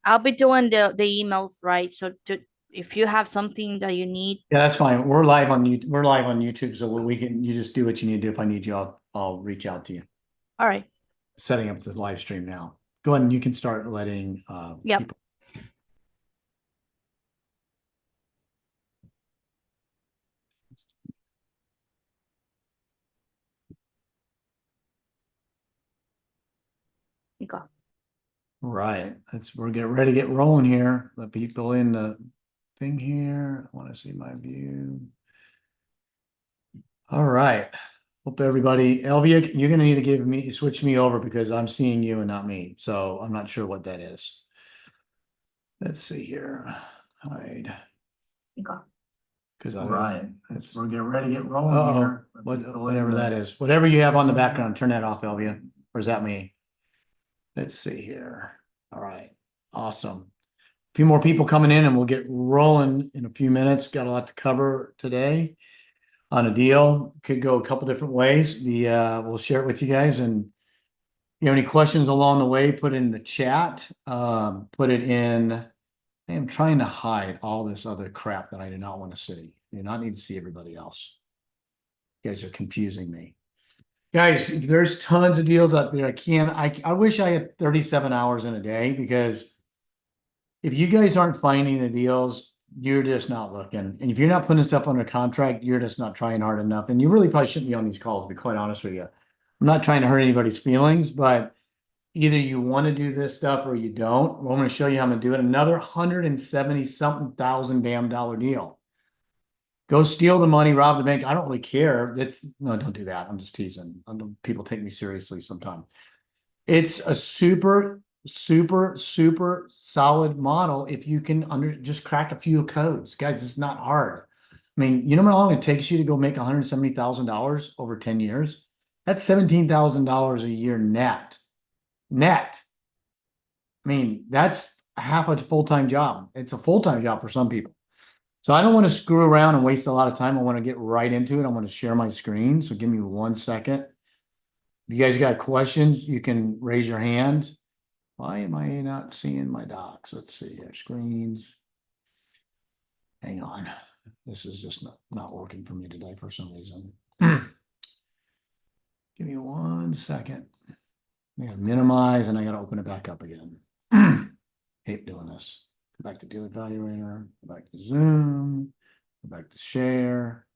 I'll be doing the emails, right? So if you have something that you need, Yeah, that's fine. We're live on YouTube, so we can you just do what you need to do. If I need you, I'll reach out to you. all right. Setting up the live stream now. Go ahead and you can start letting Yep. people. You go. Right. We're getting ready to get rolling here. Let people in the thing here. I want to see my view. All right. Hope everybody, Elvia, you're gonna need to switch me over because I'm seeing you and not me. So I'm not sure what that is. Let's see here. Hide. You go. Because I Right. We're getting ready to get rolling here. whatever that is. Whatever you have on the background, turn that off, Elvia. Or is that me? Let's see here. All right. Awesome. A few more people coming in and we'll get rolling in a few minutes. Got a lot to cover today on a deal. Could go a couple different ways. We'll share it with you guys, and you have any questions along the way, put it in the chat. Put it in. I am trying to hide all this other crap that I do not want to see. I do not need to see everybody else. You guys are confusing me. Guys, there's tons of deals out there. I wish I had 37 hours in a day, because if you guys aren't finding the deals, you're just not looking. And if you're not putting stuff under contract, you're just not trying hard enough. And you really probably shouldn't be on these calls, to be quite honest with you. I'm not trying to hurt anybody's feelings, but either you want to do this stuff or you don't. Well, I'm going to show you how I'm going to do it. Another 170 something thousand damn dollar deal. Go steal the money, rob the bank. I don't really care. No, don't do that. I'm just teasing. People take me seriously sometimes. It's a super, super, super solid model if you can just crack a few codes. Guys, it's not hard. I mean, you know how long it takes you to go make $170,000 over 10 years? That's $17,000 a year net. Net. I mean, that's half a full-time job. It's a full-time job for some people. So I don't want to screw around and waste a lot of time. I want to get right into it. I want to share my screen. So give me 1 second. If you guys got questions, you can raise your hand. Why am I not seeing my docs? Let's see here. Screens. Hang on. This is just not working for me today for some reason. Give me 1 second. I gotta minimize and I gotta open it back up again. Hate doing this. Go back to Deal Evaluator, go back to Zoom, go back to share,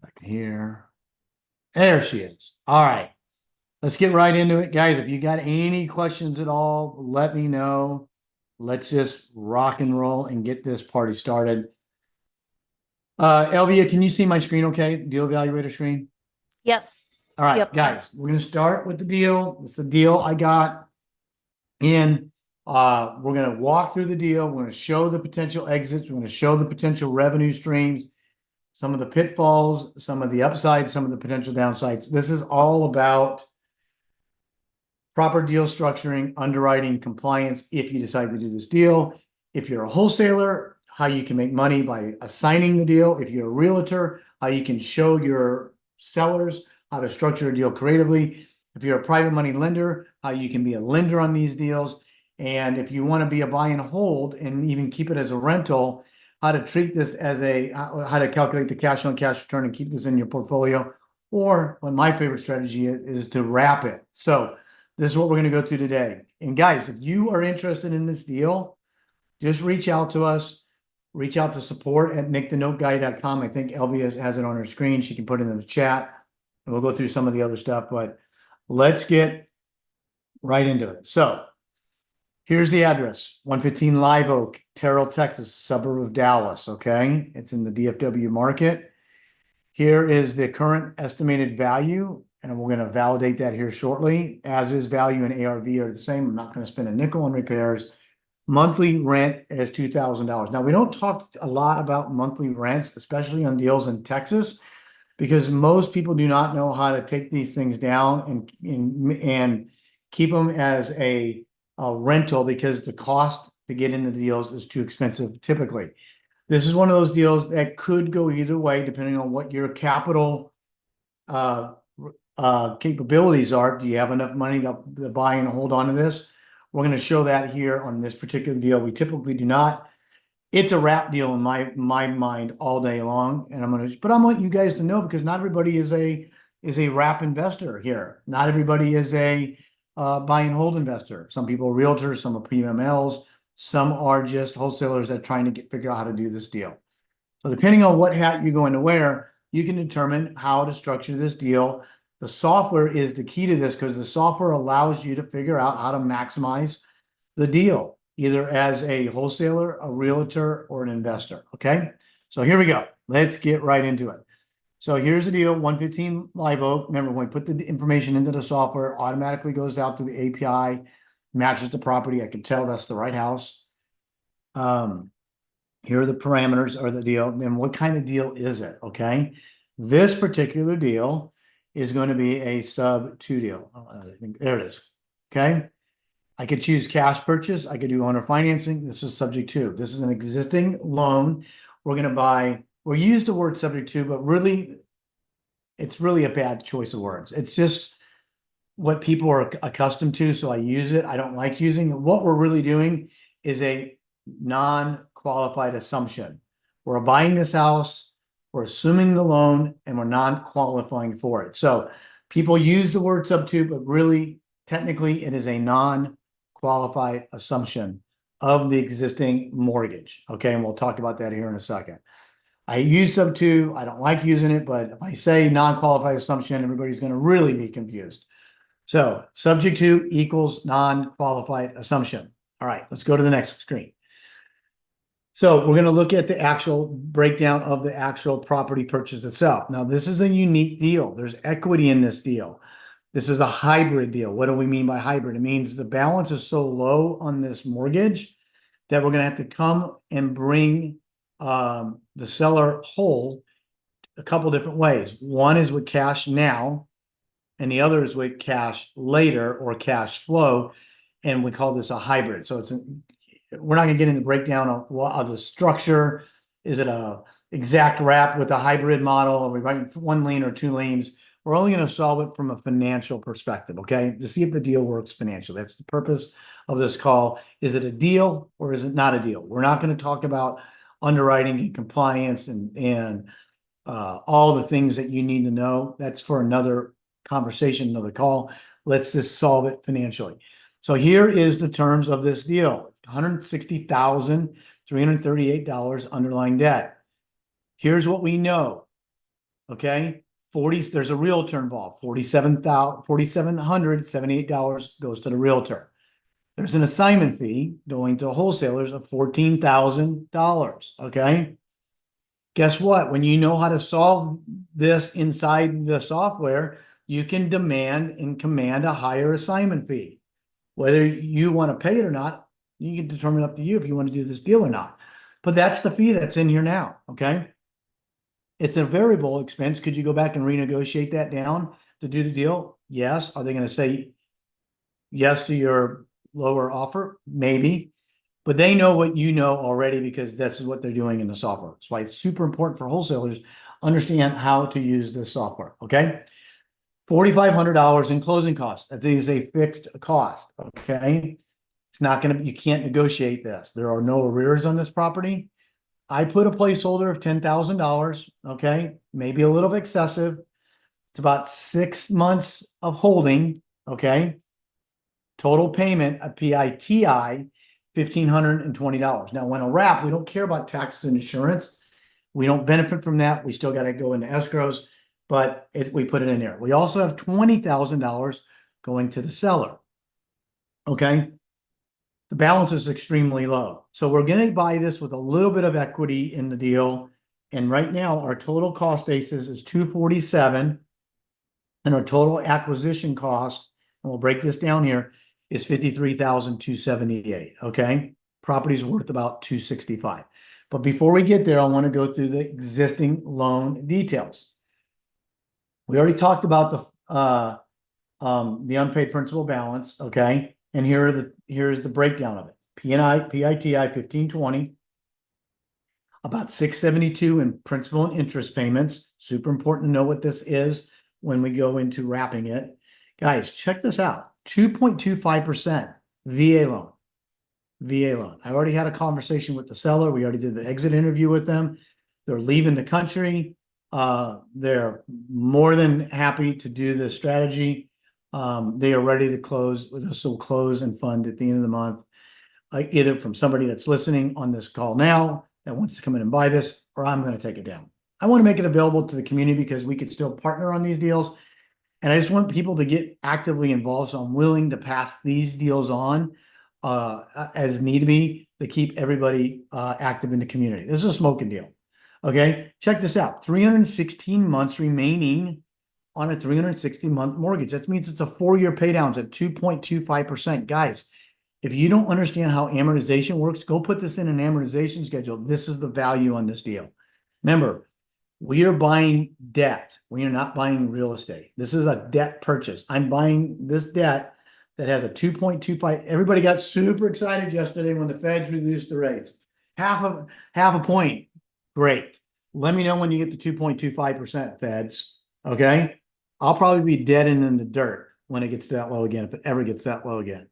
back to here. There she is. All right. Let's get right into it. Guys, if you got any questions at all, let me know. Let's just rock and roll and get this party started. Elvia, can you see my screen okay? Deal Evaluator screen? Yes. All right, Yep. guys, we're going to start with the deal. It's a deal I got in. We're going to walk through the deal. We're going to show the potential exits. We're going to show the potential revenue streams, some of the pitfalls, some of the upsides, some of the potential downsides. This is all about proper deal structuring, underwriting, compliance, if you decide to do this deal. If you're a wholesaler, how you can make money by assigning the deal. If you're a realtor, how you can show your sellers how to structure a deal creatively. If you're a private money lender, how you can be a lender on these deals. And if you want to be a buy and hold and even keep it as a rental, how to treat this as how to calculate the cash on cash return and keep this in your portfolio. Or what my favorite strategy is to wrap it. So this is what we're going to go through today. And guys, if you are interested in this deal, just reach out to us. Reach out to support@nickthenoteguy.com. I think Elvia has it on her screen. She can put it in the chat, and we'll go through some of the other stuff. But let's get right into it. So here's the address: 115 Live Oak, Terrell, Texas, suburb of Dallas. Okay, it's in the DFW market. Here is the current estimated value, and we're going to validate that here shortly. As is value and ARV are the same. I'm not going to spend a nickel on repairs. Monthly rent is $2,000. Now, we don't talk a lot about monthly rents, especially on deals in Texas, because most people do not know how to take these things down and keep them as a rental, because the cost to get into the deals is too expensive typically. This is one of those deals that could go either way, depending on what your capital capabilities are. Do you have enough money to buy and hold on to this? We're going to show that here on this particular deal. We typically do not. It's a wrap deal in my mind all day long, and but I want you guys to know because not everybody is a wrap investor here. Not everybody is a buy and hold investor. Some people are realtors, some are PMLs, some are just wholesalers that are trying to figure out how to do this deal. So depending on what hat you're going to wear, you can determine how to structure this deal. The software is the key to this because the software allows you to figure out how to maximize the deal, either as a wholesaler, a realtor, or an investor. Okay, so here we go. Let's get right into it. So here's the deal, 115 Live Oak. Remember, when we put the information into the software, automatically goes out to the API, matches the property. I can tell that's the right house. Here are the parameters of the deal. And what kind of deal is it? Okay, this particular deal is going to be a sub 2 deal. There it is. Okay, I could choose cash purchase. I could do owner financing. This is subject to. This is an existing loan. We're going to buy. We use the word subject to, but really, it's really a bad choice of words. It's just what people are accustomed to, so I use it. I don't like using it. What we're really doing is a non-qualified assumption. We're buying this house, we're assuming the loan, and we're non-qualifying for it. So people use the word sub 2, but really, technically, it is a non-qualified assumption of the existing mortgage. Okay, and we'll talk about that here in a second. I use sub 2. I don't like using it, but if I say non-qualified assumption, everybody's going to really be confused. So subject to equals non-qualified assumption. All right, let's go to the next screen. So we're going to look at the actual breakdown of the actual property purchase itself. Now, this is a unique deal. There's equity in this deal. This is a hybrid deal. What do we mean by hybrid? It means the balance is so low on this mortgage that we're going to have to come and bring the seller whole a couple different ways. One is with cash now, and the other is with cash later or cash flow, and we call this a hybrid. So we're not going to get into the breakdown of the structure. Is it a exact wrap with a hybrid model? Are we writing 1 lien or 2 liens? We're only going to solve it from a financial perspective, okay? To see if the deal works financially. That's the purpose of this call. Is it a deal or is it not a deal? We're not going to talk about underwriting and compliance and all the things that you need to know. That's for another conversation, another call. Let's just solve it financially. So here is the terms of this deal. $160,338 underlying debt. Here's what we know. Okay, there's a realtor involved. $4,778 goes to the realtor. There's an assignment fee going to wholesalers of $14,000. Okay. Guess what? When you know how to solve this inside the software, you can demand and command a higher assignment fee. Whether you want to pay it or not, you can determine up to you if you want to do this deal or not. But that's the fee that's in here now. Okay. It's a variable expense. Could you go back and renegotiate that down to do the deal? Yes. Are they going to say yes to your lower offer? Maybe. But they know what you know already because this is what they're doing in the software. That's why it's super important for wholesalers to understand how to use this software. Okay. $4,500 in closing costs. That is a fixed cost. Okay. It's not going to, you can't negotiate this. There are no arrears on this property. I put a placeholder of $10,000. Okay. Maybe a little bit excessive. It's about 6 months of holding. Okay. Total payment of PITI, $1,520. Now, when a wrap, we don't care about taxes and insurance. We don't benefit from that. We still got to go into escrows, but we put it in there. We also have $20,000 going to the seller. Okay. The balance is extremely low. So we're going to buy this with a little bit of equity in the deal. And right now, our total cost basis is $247. And our total acquisition cost, and we'll break this down here, is $53,278. Okay. Property's worth about $265. But before we get there, I want to go through the existing loan details. We already talked about the unpaid principal balance. Okay. And here's the breakdown of it. PITI 1520, about $672 in principal and interest payments. Super important to know what this is when we go into wrapping it. Guys, check this out. 2.25%. VA loan. VA loan. I already had a conversation with the seller. We already did the exit interview with them. They're leaving the country. They're more than happy to do this strategy. They are ready to close. This will close and fund at the end of the month. Either from somebody that's listening on this call now that wants to come in and buy this, or I'm going to take it down. I want to make it available to the community because we could still partner on these deals. And I just want people to get actively involved. So I'm willing to pass these deals on as need be to keep everybody active in the community. This is a smoking deal. Okay, check this out. 316 months remaining on a 360-month mortgage. That means it's a 4-year pay downs at 2.25%. Guys, if you don't understand how amortization works, go put this in an amortization schedule. This is the value on this deal. Remember, we are buying debt. We are not buying real estate. This is a debt purchase. I'm buying this debt that has a 2.25. Everybody got super excited yesterday when the Feds reduced the rates. Half a point. Great. Let me know when you get to 2.25%, Feds. Okay. I'll probably be dead and in the dirt when it gets that low again, if it ever gets that low again.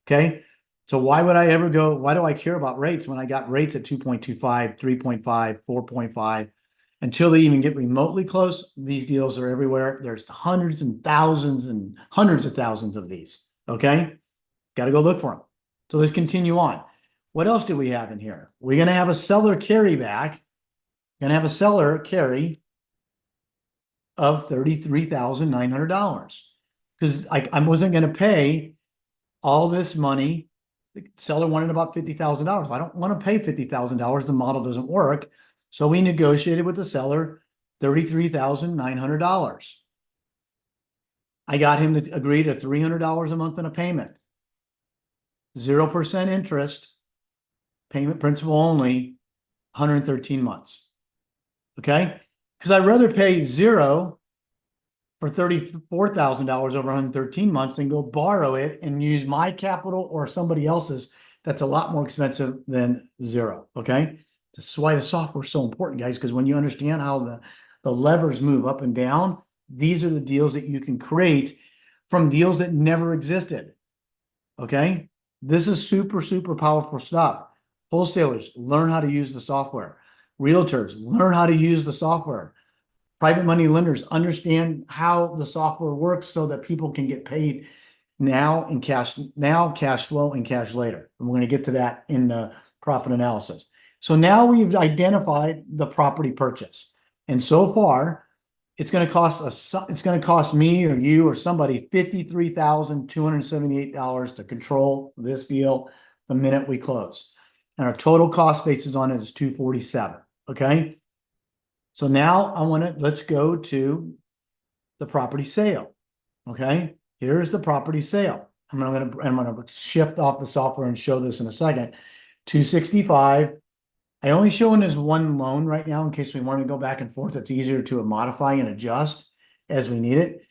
Okay. So why would I ever go? Why do I care about rates when I got rates at 2.25, 3.5, 4.5? Until they even get remotely close, these deals are everywhere. There's hundreds and thousands and hundreds of thousands of these. Okay. Got to go look for them. So let's continue on. What else do we have in here? We're going to have a seller carry back. Going to have a seller carry of $33,900 because I wasn't going to pay all this money. The seller wanted about $50,000. I don't want to pay $50,000. The model doesn't work. So we negotiated with the seller $33,900. I got him to agree to $300 a month in a payment. 0% interest, payment principal only, 113 months. Okay? Because I'd rather pay zero for $34,000 over 113 months than go borrow it and use my capital or somebody else's. That's a lot more expensive than zero. Okay? That's why the software is so important, guys, because when you understand how the levers move up and down, these are the deals that you can create from deals that never existed. Okay? This is super, super powerful stuff. Wholesalers, learn how to use the software. Realtors, learn how to use the software. Private money lenders, understand how the software works so that people can get paid now and cash flow and cash later. And we're going to get to that in the profit analysis. So now we've identified the property purchase. And so far, it's going to cost me or you or somebody $53,278 to control this deal the minute we close. And our total cost basis on it is $247. Okay. So now let's go to the property sale. Okay. Here's the property sale. I'm going to shift off the software and show this in a second. 265. I only show it as one loan right now in case we want to go back and forth. It's easier to modify and adjust as we need it.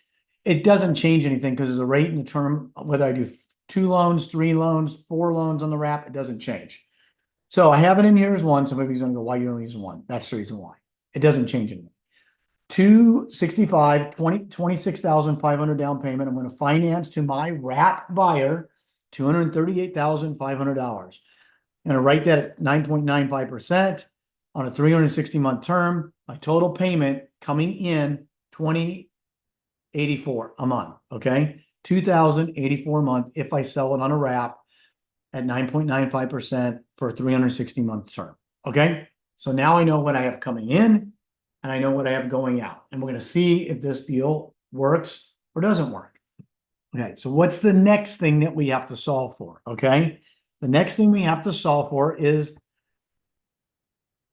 It doesn't change anything because there's a rate in the term, whether I do 2 loans, 3 loans, 4 loans on the wrap, it doesn't change. So I have it in here as one. So maybe he's going to go, why are you only using one? That's the reason why. It doesn't change anything. 265, 26,500 down payment. I'm going to finance to my wrap buyer $238,500. I'm going to write that at 9.95% on a 360-month term. My total payment coming in $2,084 a month. Okay, $2,084 a month if I sell it on a wrap at 9.95% for a 360-month term. Okay, so now I know what I have coming in and I know what I have going out. And we're going to see if this deal works or doesn't work. Okay, so what's the next thing that we have to solve for? Okay, the next thing we have to solve for is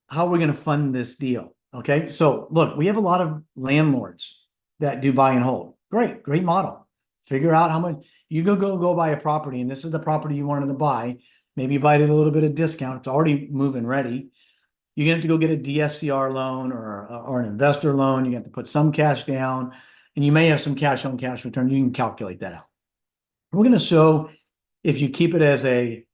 how we're going to fund this deal. Okay, so look, we have a lot of landlords that do buy and hold. Great model. Figure out how much you go buy a property, and this is the property you wanted to buy. Maybe you buy it at a little bit of discount. It's already moving ready. You're going to have to go get a DSCR loan or an investor loan. You have to put some cash down, and you may have some cash on cash return. You can calculate that out. We're going to show if you keep it as a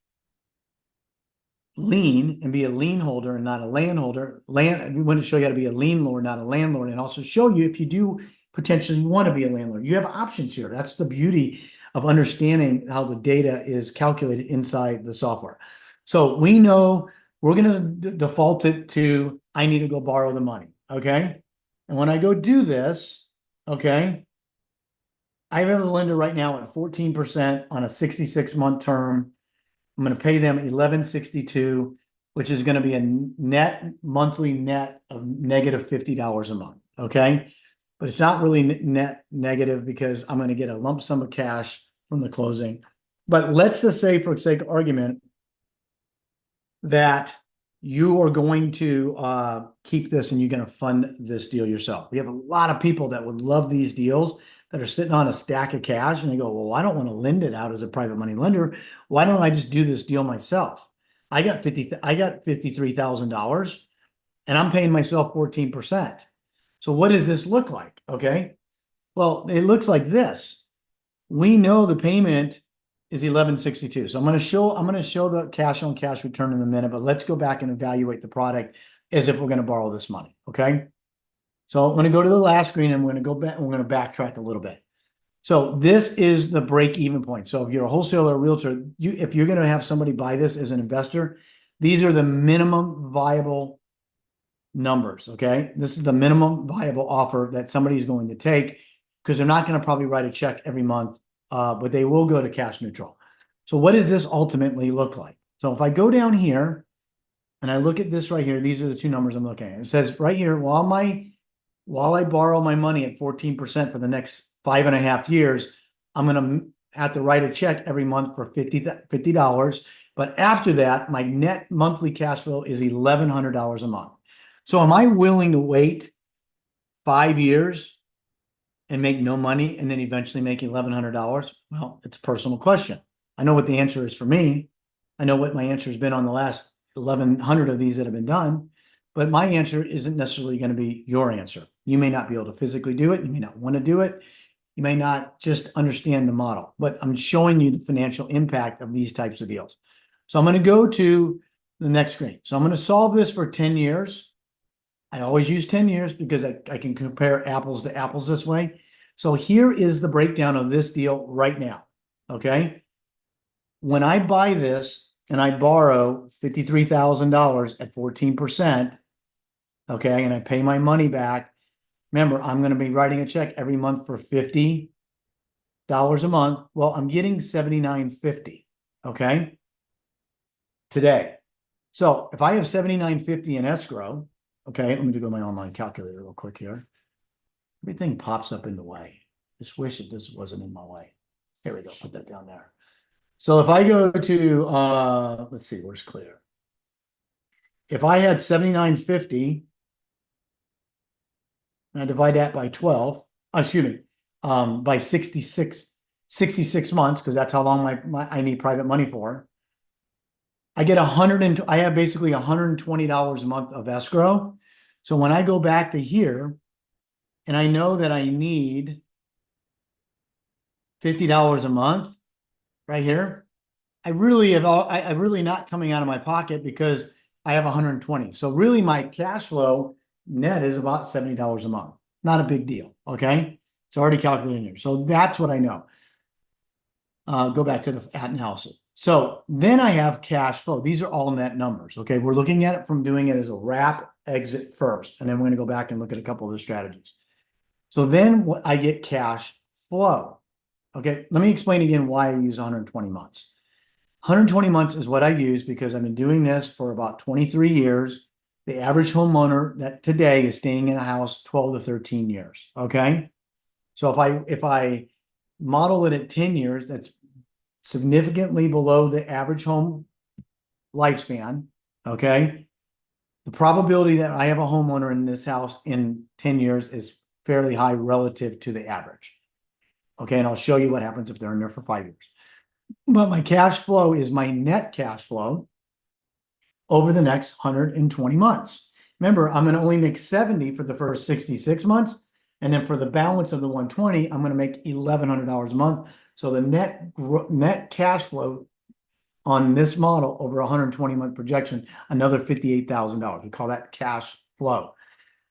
lien and be a lien holder and not a landholder. We want to show you how to be a lien lord, not a landlord, and also show you if you do potentially want to be a landlord. You have options here. That's the beauty of understanding how the data is calculated inside the software. So we know we're going to default it to, I need to go borrow the money. Okay. And when I go do this, okay, I have a lender right now at 14% on a 66-month term. I'm going to pay them $11.62, which is going to be a monthly net of negative $50 a month. Okay. But it's not really net negative because I'm going to get a lump sum of cash from the closing. But let's just say, for sake of argument, that you are going to keep this and you're going to fund this deal yourself. We have a lot of people that would love these deals that are sitting on a stack of cash and they go, well, I don't want to lend it out as a private money lender. Why don't I just do this deal myself? I got $53,000 and I'm paying myself 14%. So what does this look like? Okay. Well, it looks like this. We know the payment is $11.62. So I'm going to show the cash on cash return in a minute, but let's go back and evaluate the product as if we're going to borrow this money. Okay. So I'm going to go to the last screen and we're going to go back and we're going to backtrack a little bit. So this is the break-even point. So if you're a wholesaler or realtor, if you're going to have somebody buy this as an investor, these are the minimum viable numbers. Okay. This is the minimum viable offer that somebody's going to take because they're not going to probably write a check every month, but they will go to cash neutral. So what does this ultimately look like? So if I go down here and I look at this right here, these are the two numbers I'm looking at. It says right here, while I borrow my money at 14% for the next 5.5 years, I'm going to have to write a check every month for $50. But after that, my net monthly cash flow is $1,100 a month. So am I willing to wait 5 years and make no money and then eventually make $1,100? Well, it's a personal question. I know what the answer is for me. I know what my answer has been on the last 1,100 of these that have been done, but my answer isn't necessarily going to be your answer. You may not be able to physically do it. You may not want to do it. You may not just understand the model, but I'm showing you the financial impact of these types of deals. So I'm going to go to the next screen. So I'm going to solve this for 10 years. I always use 10 years because I can compare apples to apples this way. So here is the breakdown of this deal right now. Okay. When I buy this and I borrow $53,000 at 14%, okay, and I pay my money back, remember, I'm going to be writing a check every month for $50 a month. Well, I'm getting $79.50, okay, today. So if I have $79.50 in escrow, okay, let me go to my online calculator real quick here. Everything pops up in the way. Just wish that this wasn't in my way. Here we go. Put that down there. So if I go to, let's see, where's clear? If I had $79.50 and I divide that by 12, by 66 months, because that's how long I need private money for. I get I have basically $120 a month of escrow. So when I go back to here and I know that I need $50 a month right here, I really not coming out of my pocket because I have 120. So really my cash flow net is about $70 a month. Not a big deal. Okay. It's already calculated in here. So that's what I know. Go back to the analysis. So then I have cash flow. These are all net numbers. Okay. We're looking at it from doing it as a wrap exit first. And then we're going to go back and look at a couple of the strategies. So then I get cash flow. Okay. Let me explain again why I use 120 months. 120 months is what I use because I've been doing this for about 23 years. The average homeowner that today is staying in a house 12 to 13 years. Okay. So if I model it at 10 years, that's significantly below the average home lifespan. Okay. The probability that I have a homeowner in this house in 10 years is fairly high relative to the average. Okay. And I'll show you what happens if they're in there for 5 years. But my cash flow is my net cash flow over the next 120 months. Remember, I'm going to only make 70 for the first 66 months. And then for the balance of the 120, I'm going to make $1,100 a month. So the net cash flow on this model over 120-month projection, another $58,000. We call that cash flow.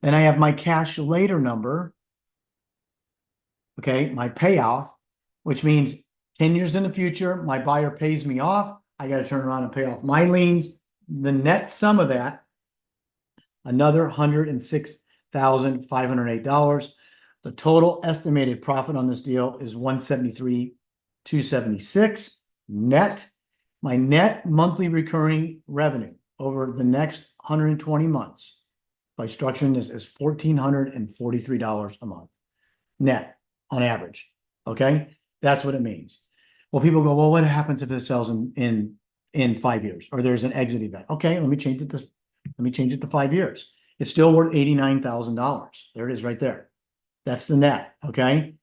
Then I have my cash later number, okay, my payoff, which means 10 years in the future, my buyer pays me off. I got to turn around and pay off my liens. The net sum of that, another $106,508. The total estimated profit on this deal is $173,276 net. My net monthly recurring revenue over the next 120 months by structuring this is $1,443 a month net on average. Okay, that's what it means. Well, people go, well, what happens if it sells in 5 years or there's an exit event? Okay, let me change it to 5 years. It's still worth $89,000. There it is right there. That's the net. Okay.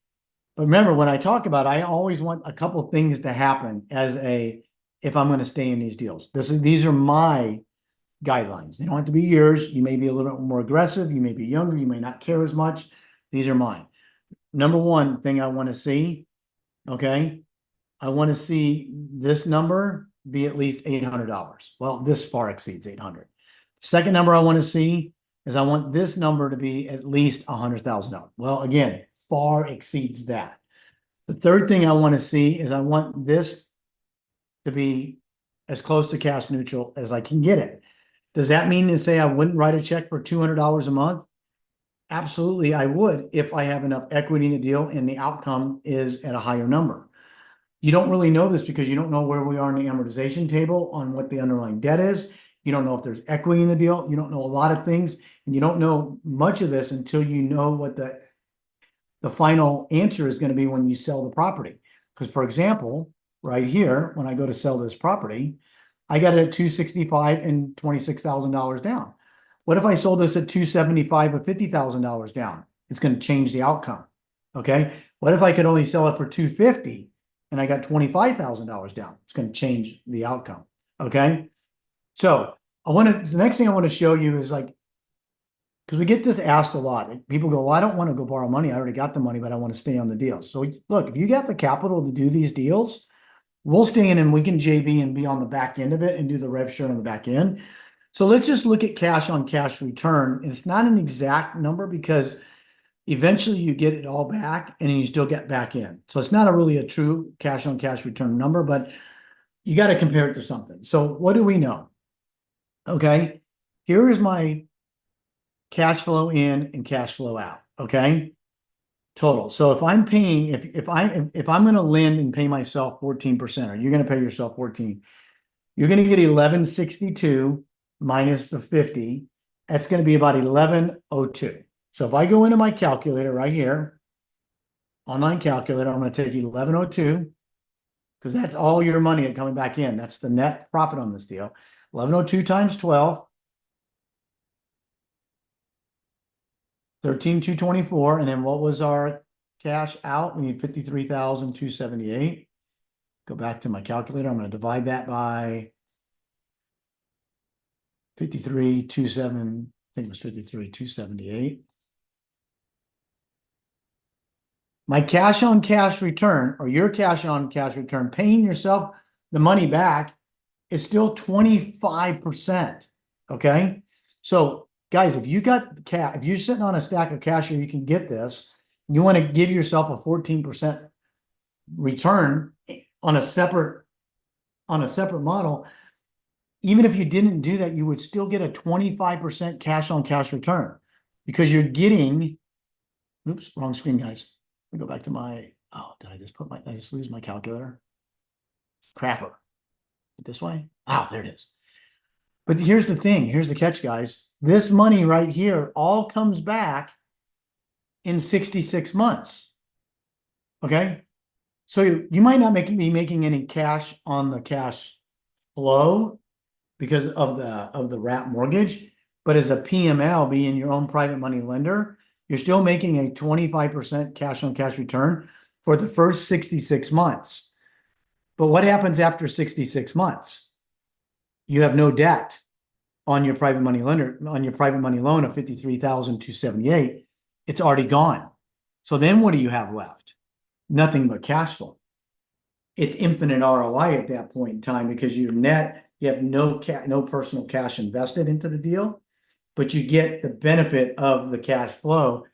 But remember, when I talk about, I always want a couple things to happen if I'm going to stay in these deals. These are my guidelines. They don't have to be yours. You may be a little bit more aggressive. You may be younger. You may not care as much. These are mine. Number one thing I want to see, okay, I want to see this number be at least $800. Well, this far exceeds 800. Second number I want to see is I want this number to be at least $100,000. Well, again, far exceeds that. The third thing I want to see is I want this to be as close to cash neutral as I can get it. Does that mean to say I wouldn't write a check for $200 a month? Absolutely, I would if I have enough equity in the deal and the outcome is at a higher number. You don't really know this because you don't know where we are in the amortization table on what the underlying debt is. You don't know if there's equity in the deal. You don't know a lot of things, and you don't know much of this until you know what the final answer is going to be when you sell the property. Because, for example, right here, when I go to sell this property, I got it at $265 and $26,000 down. What if I sold this at $275 or $50,000 down? It's going to change the outcome. Okay. What if I could only sell it for $250 and I got $25,000 down? It's going to change the outcome. Okay. So the next thing I want to show you is because we get this asked a lot. People go, well, I don't want to go borrow money. I already got the money, but I want to stay on the deal. So look, if you got the capital to do these deals, we'll stay in and we can JV and be on the back end of it and do the rev share on the back end. So let's just look at cash on cash return. It's not an exact number because eventually you get it all back and then you still get back in. So it's not really a true cash on cash return number, but you got to compare it to something. So what do we know? Okay, here is my cash flow in and cash flow out. Okay, total. So if I'm paying, if I'm going to lend and pay myself 14%, or you're going to pay yourself 14, you're going to get 1162 minus the 50. That's going to be about 1102. So if I go into my calculator right here, online calculator, I'm going to take 1102 because that's all your money coming back in. That's the net profit on this deal. 1102 times 12, 13,224. And then what was our cash out? We need 53,278. Go back to my calculator. I'm going to divide that by 53,278. I think it was 53,278. My cash on cash return, or your cash on cash return, paying yourself the money back, is still 25%. Okay. So guys, if you got cash, if you're sitting on a stack of cash or you can get this, you want to give yourself a 14% return on a separate model. Even if you didn't do that, you would still get a 25% cash on cash return because you're getting, oops, wrong screen, guys. Let me go back to my, did I just lose my calculator? Crapper. This way? Oh, there it is. But here's the thing. Here's the catch, guys. This money right here all comes back in 66 months. Okay. So you might not be making any cash on the cash flow because of the wrap mortgage, but as a PML, being your own private money lender, you're still making a 25% cash on cash return for the first 66 months. But what happens after 66 months? You have no debt on your private money lender, on your private money loan of 53,278. It's already gone. So then what do you have left? Nothing but cash flow. It's infinite ROI at that point in time because you're net, you have no personal cash invested into the deal, but you get the benefit of the cash flow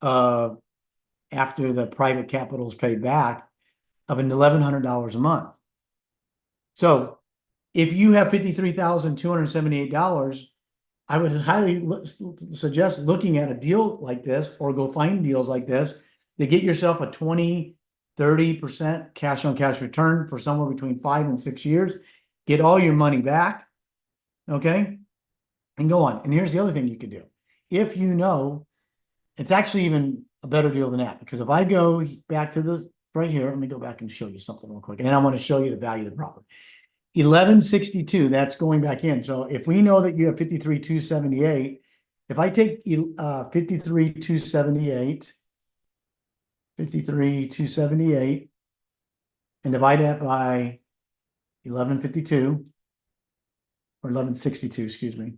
after the private capital is paid back. of an $1,100 a month. So if you have $53,278, I would highly suggest looking at a deal like this, or go find deals like this to get yourself a 20-30% cash on cash return for somewhere between 5 and 6 years. Get all your money back. Okay. And go on. And here's the other thing you could do. If you know, it's actually even a better deal than that, because if I go back to this right here, let me go back and show you something real quick. And I want to show you the value of the property. 1162, that's going back in. So if we know that you have 53,278, if I take 53,278 and divide that by 1152 or 1162, excuse me,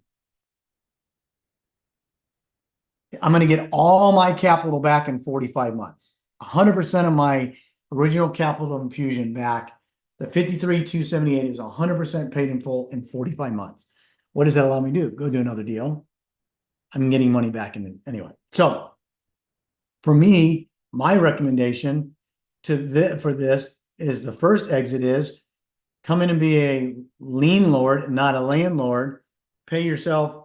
I'm going to get all my capital back in 45 months. 100% of my original capital infusion back. The 53,278 is 100% paid in full in 45 months. What does that allow me to do? Go do another deal. I'm getting money back in anyway. So for me, my recommendation for this is, the first exit is come in and be a lien lord, not a landlord. Pay yourself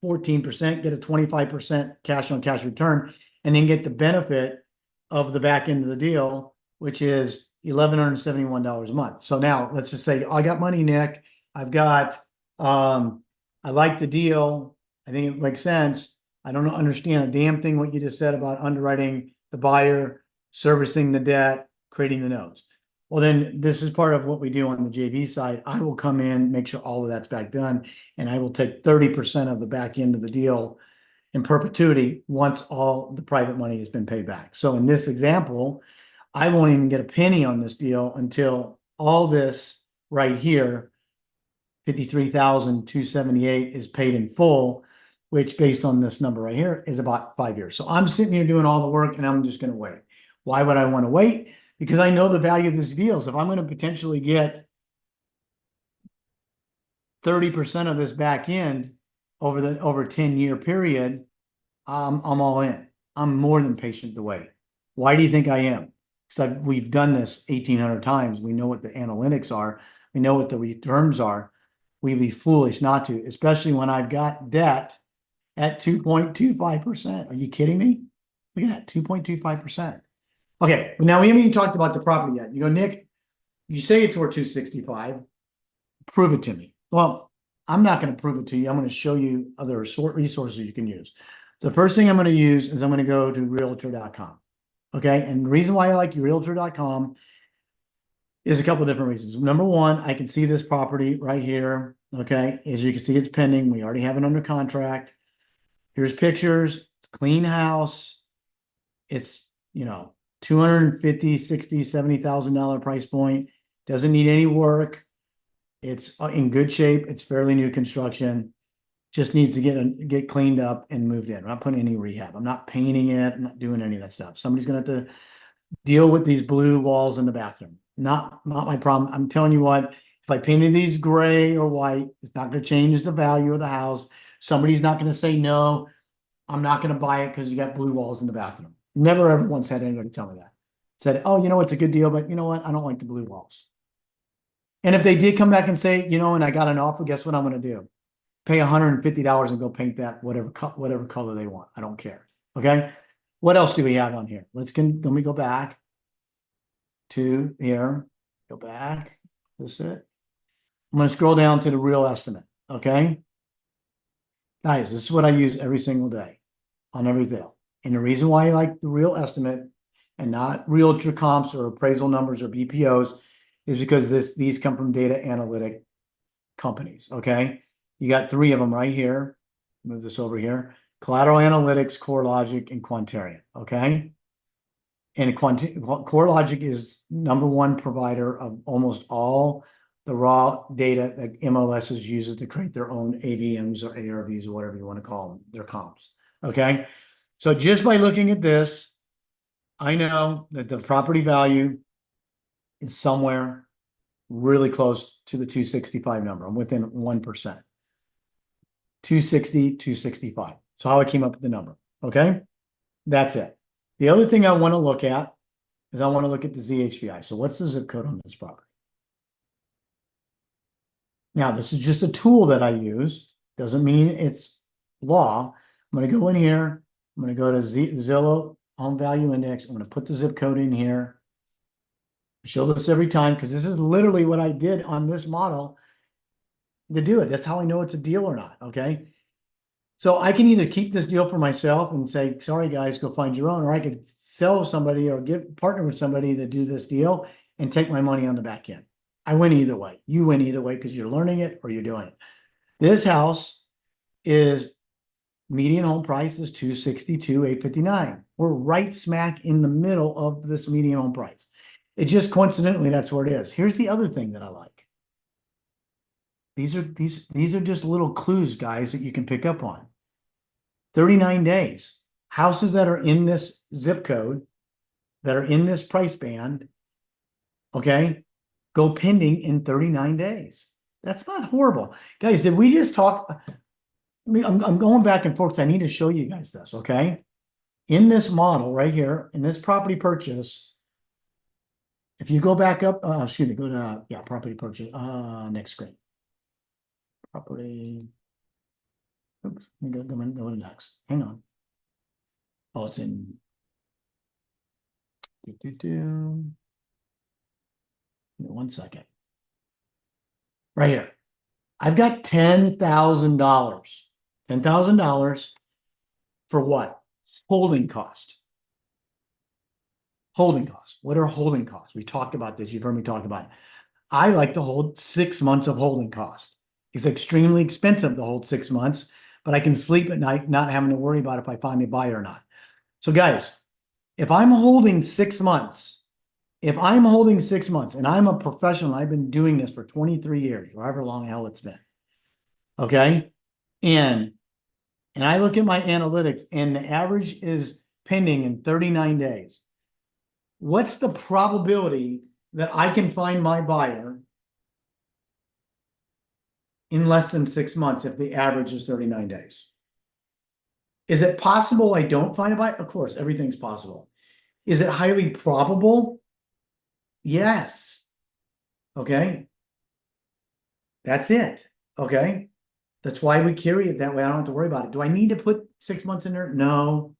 14%, get a 25% cash on cash return, and then get the benefit of the back end of the deal, which is $1,171 a month. So now let's just say I got money, Nick. I've got, I like the deal. I think it makes sense. I don't understand a damn thing what you just said about underwriting the buyer, servicing the debt, creating the notes. Well, then this is part of what we do on the JV side. I will come in, make sure all of that's back done, and I will take 30% of the back end of the deal in perpetuity once all the private money has been paid back. So in this example, I won't even get a penny on this deal until all this right here, 53,278, is paid in full, which based on this number right here is about 5 years. So I'm sitting here doing all the work and I'm just going to wait. Why would I want to wait? Because I know the value of this deal. So if I'm going to potentially get 30% of this back end over a 10-year period, I'm all in. I'm more than patient to wait. Why do you think I am? Because we've done this 1,800 times. We know what the analytics are. We know what the returns are. We'd be foolish not to, especially when I've got debt at 2.25%. Are you kidding me? Look at that, 2.25%. Okay, but now we haven't even talked about the property yet. You go, Nick, you say it's worth 265. Prove it to me. Well, I'm not going to prove it to you. I'm going to show you other resources you can use. The first thing I'm going to use is I'm going to go to realtor.com. Okay, and the reason why I like realtor.com is a couple of different reasons. Number one, I can see this property right here. Okay, as you can see, it's pending. We already have it under contract. Here's pictures. It's a clean house. It's, $250,000, $60,000, $70,000 price point. Doesn't need any work. It's in good shape. It's fairly new construction. Just needs to get cleaned up and moved in. I'm not putting any rehab. I'm not painting it. I'm not doing any of that stuff. Somebody's going to have to deal with these blue walls in the bathroom. Not my problem. I'm telling you what, if I painted these gray or white, it's not going to change the value of the house. Somebody's not going to say, no, I'm not going to buy it because you got blue walls in the bathroom. Never ever once had anybody tell me that. Said, oh, it's a good deal, but you know what? I don't like the blue walls. And if they did come back and say, and I got an offer, guess what I'm going to do? Pay $150 and go paint that whatever color they want. I don't care. Okay. What else do we have on here? Let me go back to here. Go back. This is it. I'm going to scroll down to the real estimate. Okay. Guys, this is what I use every single day on every deal. And the reason why I like the real estimate and not realtor comps or appraisal numbers or BPOs is because these come from data analytic companies. Okay. You got 3 of them right here. Move this over here. Collateral Analytics, CoreLogic, and Quantarian. Okay. And CoreLogic is #1 provider of almost all the raw data that MLSs uses to create their own AVMs or ARVs or whatever you want to call them, their comps. Okay. So just by looking at this, I know that the property value is somewhere really close to the 265 number. I'm within 1%. 260, 265. So how I came up with the number. Okay. That's it. The other thing I want to look at is I want to look at the ZHVI. So what's the zip code on this property? Now, this is just a tool that I use. Doesn't mean it's law. I'm going to go in here. I'm going to go to Zillow Home Value Index. I'm going to put the zip code in here. I show this every time because this is literally what I did on this model to do it. That's how I know it's a deal or not. Okay. So I can either keep this deal for myself and say, sorry guys, go find your own, or I could sell somebody or partner with somebody to do this deal and take my money on the back end. I win either way. You win either way because you're learning it or you're doing it. This house is median home price is $262,859. We're right smack in the middle of this median home price. It just coincidentally, that's where it is. Here's the other thing that I like. These are just little clues, guys, that you can pick up on. 39 days. Houses that are in this zip code, that are in this price band, okay, go pending in 39 days. That's not horrible. Guys, did we just talk? I mean, I'm going back and forth. I need to show you guys this, okay? In this model right here, in this property purchase, if you go back up, excuse me, go to, yeah, property purchase, next screen. Property. Oops, let me go to next. Hang on. Oh, it's in. Give me 1 second. Right here. I've got $10,000. $10,000 for what? Holding cost. Holding costs. What are holding costs? We talked about this. You've heard me talk about it. I like to hold 6 months of holding cost. It's extremely expensive to hold 6 months, but I can sleep at night not having to worry about if I find a buyer or not. So guys, if I'm holding 6 months, and I'm a professional, I've been doing this for 23 years, however long hell it's been. Okay. And I look at my analytics and the average is pending in 39 days. What's the probability that I can find my buyer in less than 6 months if the average is 39 days? Is it possible I don't find a buyer? Of course, everything's possible. Is it highly probable? Yes. Okay. That's it. Okay. That's why we carry it that way. I don't have to worry about it. Do I need to put 6 months in there? No.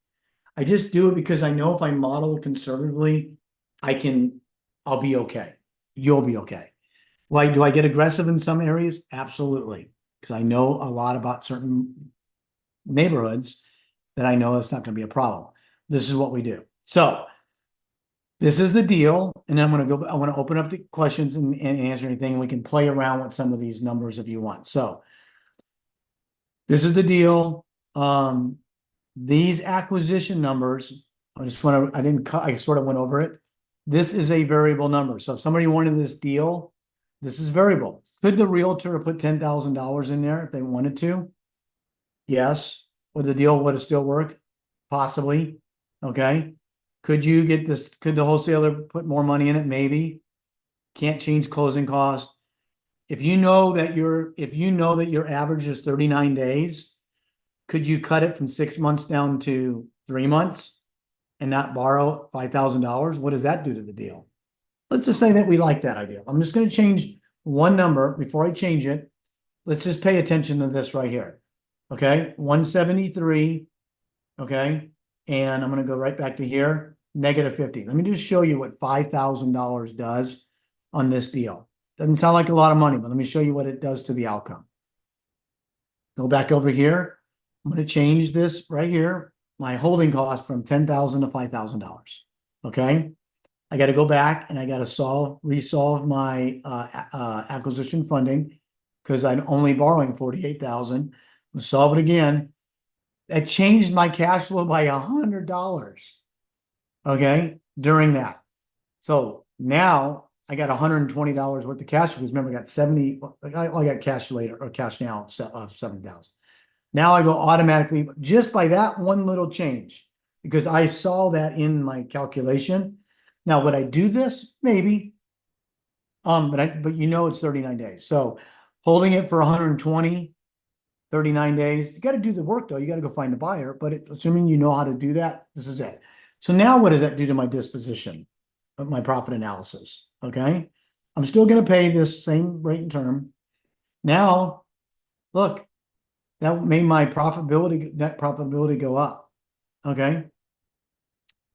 I just do it because I know if I model conservatively, I'll be okay. You'll be okay. Why do I get aggressive in some areas? Absolutely. Because I know a lot about certain neighborhoods that I know that's not going to be a problem. This is what we do. So this is the deal. And I'm going to go, I want to open up the questions and answer anything. And we can play around with some of these numbers if you want. So this is the deal. These acquisition numbers, I sort of went over it. This is a variable number. So if somebody wanted this deal, this is variable. Could the realtor put $10,000 in there if they wanted to? Yes. Would the deal still work? Possibly. Okay. Could you get this? Could the wholesaler put more money in it? Maybe. Can't change closing costs. If you know that your average is 39 days, could you cut it from 6 months down to 3 months and not borrow $5,000? What does that do to the deal? Let's just say that we like that idea. I'm just going to change one number before I change it. Let's just pay attention to this right here. Okay, 173. Okay, and I'm going to go right back to here, -50. Let me just show you what $5,000 does on this deal. Doesn't sound like a lot of money, but let me show you what it does to the outcome. Go back over here. I'm going to change this right here, my holding cost from $10,000 to $5,000. Okay, I got to go back and I got to resolve my acquisition funding because I'm only borrowing $48,000. Solve it again. That changed my cash flow by $100. Okay, during that. So now I got $120 worth of cash because remember I got 70. I got cash later or cash now of 7,000. Now I go automatically just by that one little change because I saw that in my calculation. Now would I do this? Maybe. But you know it's 39 days. So holding it for 120. 39 days. You got to do the work though. You got to go find a buyer, but assuming you know how to do that, this is it. So now what does that do to my disposition? of my profit analysis, okay? I'm still gonna pay this same rate and term. Now, look, that made my profitability, net profitability go up, okay?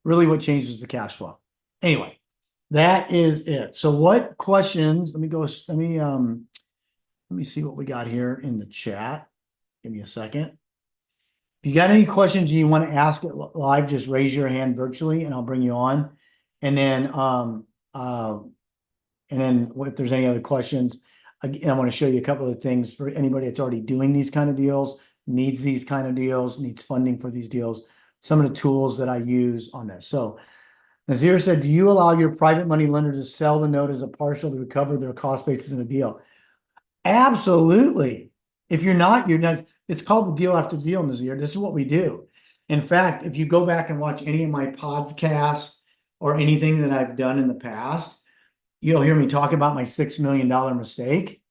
Really what changes the cash flow. Anyway, that is it. So what questions, let me see what we got here in the chat. Give me a second. If you got any questions you want to ask it live, just raise your hand virtually and I'll bring you on. And then if there's any other questions, again, I want to show you a couple of things for anybody that's already doing these kind of deals, needs these kind of deals, needs funding for these deals, some of the tools that I use on this. So Nazir said, do you allow your private money lender to sell the note as a partial to recover their cost basis in the deal? Absolutely. If you're not, it's called the deal after deal, Nazir. This is what we do. In fact, if you go back and watch any of my podcasts or anything that I've done in the past, you'll hear me talk about my $6 million mistake.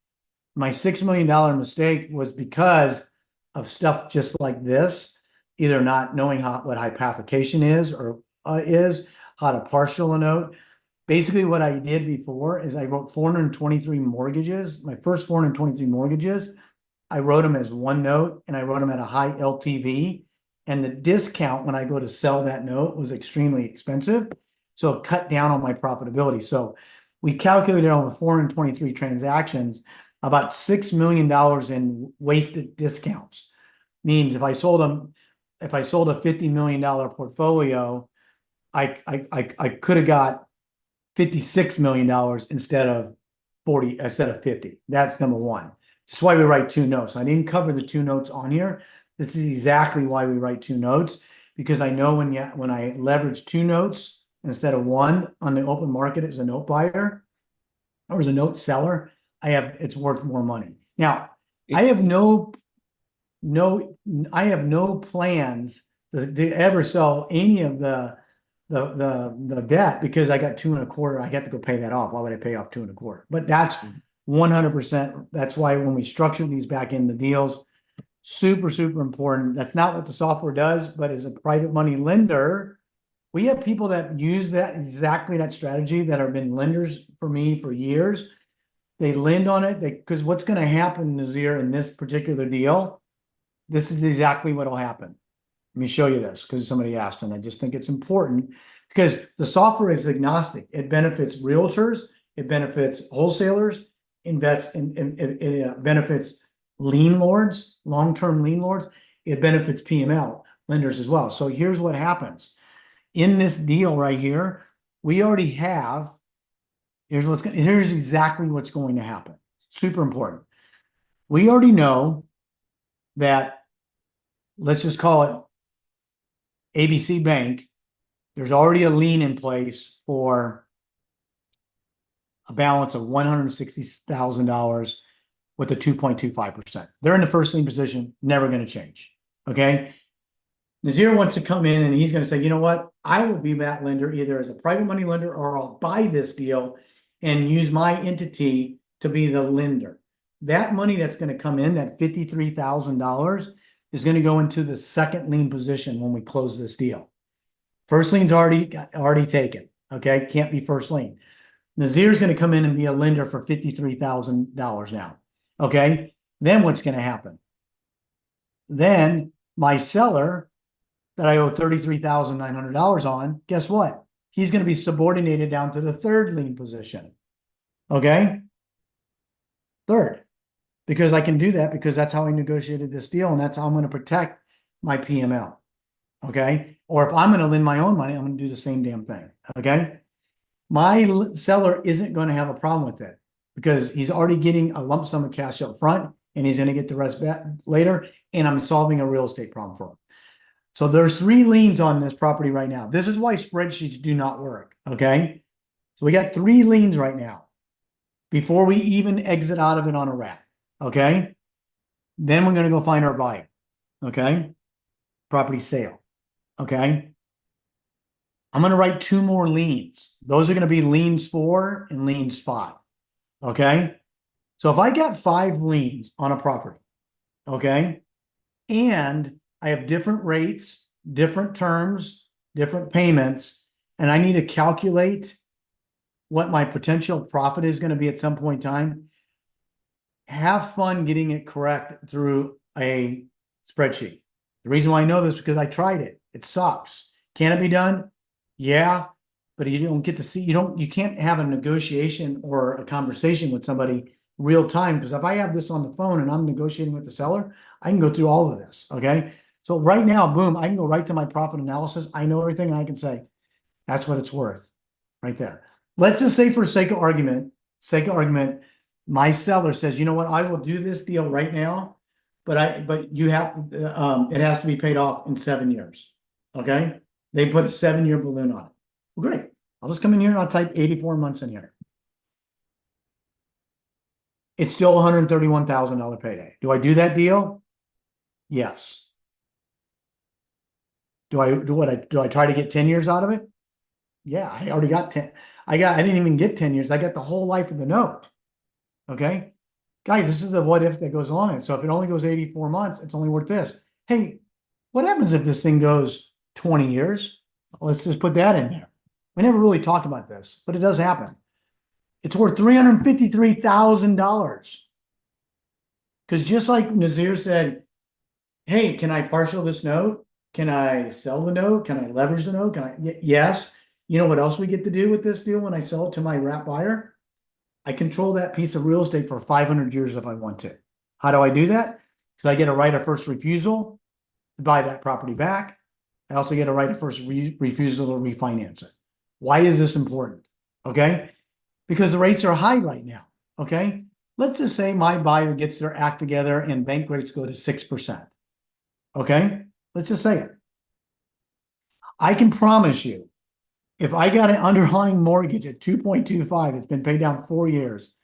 My $6 million mistake was because of stuff just like this, either not knowing what hypothecation is or how to partial a note. Basically, what I did before is I wrote 423 mortgages. My first 423 mortgages, I wrote them as one note and I wrote them at a high LTV. And the discount when I go to sell that note was extremely expensive. So it cut down on my profitability. So we calculated over 423 transactions, about $6 million in wasted discounts. Means if I sold a $50 million portfolio, I could have got $56 million instead of 50. That's number one. That's why we write two notes. I didn't cover the two notes on here. This is exactly why we write two notes, because I know when I leverage two notes instead of one on the open market as a note buyer or as a note seller, it's worth more money. Now, I have no plans to ever sell any of the debt, because I got 2.25. I got to go pay that off. Why would I pay off 2.25? But that's 100%. That's why when we structure these back in the deals, super, super important. That's not what the software does, but as a private money lender, we have people that use exactly that strategy that have been lenders for me for years. They lend on it because what's going to happen, Nazir, in this particular deal, this is exactly what will happen. Let me show you this because somebody asked, and I just think it's important because the software is agnostic. It benefits realtors, it benefits wholesalers, it benefits lien lords, long-term lien lords. It benefits PML lenders as well. So here's what happens in this deal right here. We already have. Here's exactly what's going to happen. Super important. We already know that. Let's just call it ABC Bank. There's already a lien in place for a balance of $160,000 with a 2.25%. They're in the first lien position, never going to change. Okay. Nazir wants to come in and he's going to say, you know what? I will be that lender either as a private money lender or I'll buy this deal and use my entity to be the lender. That money that's going to come in, that $53,000, is going to go into the second lien position when we close this deal. First lien's already taken. Okay, can't be first lien. Nazir's going to come in and be a lender for $53,000 now. Okay, then what's going to happen? Then my seller that I owe $33,900 on, guess what? He's going to be subordinated down to the third lien position. Okay, third. Because I can do that because that's how I negotiated this deal and that's how I'm going to protect my PML. Okay. Or if I'm going to lend my own money, I'm going to do the same damn thing. Okay. My seller isn't going to have a problem with it because he's already getting a lump sum of cash up front and he's going to get the rest back later. And I'm solving a real estate problem for him. So there's 3 liens on this property right now. This is why spreadsheets do not work. Okay. So we got 3 liens right now before we even exit out of it on a wrap. Okay. Then we're going to go find our buyer. Okay. Property sale. Okay. I'm going to write 2 more liens. Those are going to be liens 4 and liens 5. Okay. So if I got 5 liens on a property, okay, and I have different rates, different terms, different payments, and I need to calculate what my potential profit is going to be at some point in time, have fun getting it correct through a spreadsheet. The reason why I know this is because I tried it. It sucks. Can it be done? Yeah, but you don't get to see, you can't have a negotiation or a conversation with somebody real time, because if I have this on the phone and I'm negotiating with the seller, I can go through all of this, okay? So right now, boom, I can go right to my profit analysis. I know everything, and I can say, that's what it's worth, right there. Let's just say for sake of argument, my seller says, you know what, I will do this deal right now, but you have, it has to be paid off in 7 years, okay? They put a 7-year balloon on it. Well, great. I'll just come in here and I'll type 84 months in here. It's still $131,000 payday. Do I do that deal? Yes. Do I try to get 10 years out of it? Yeah, I already got 10. I didn't even get 10 years. I got the whole life of the note. Okay. Guys, this is the what if that goes on it. So if it only goes 84 months, it's only worth this. Hey, what happens if this thing goes 20 years? Let's just put that in there. We never really talked about this, but it does happen. It's worth $353,000. Because just like Nazir said, hey, can I partial this note? Can I sell the note? Can I leverage the note? Yes. You know what else we get to do with this deal when I sell it to my wrap buyer? I control that piece of real estate for 500 years if I want to. How do I do that? Because I get a right of first refusal to buy that property back. I also get a right of first refusal to refinance it. Why is this important? Okay. Because the rates are high right now. Okay. Let's just say my buyer gets their act together and bank rates go to 6%. Okay. Let's just say it. I can promise you, if I got an underlying mortgage at 2.25, it's been paid down 4 years,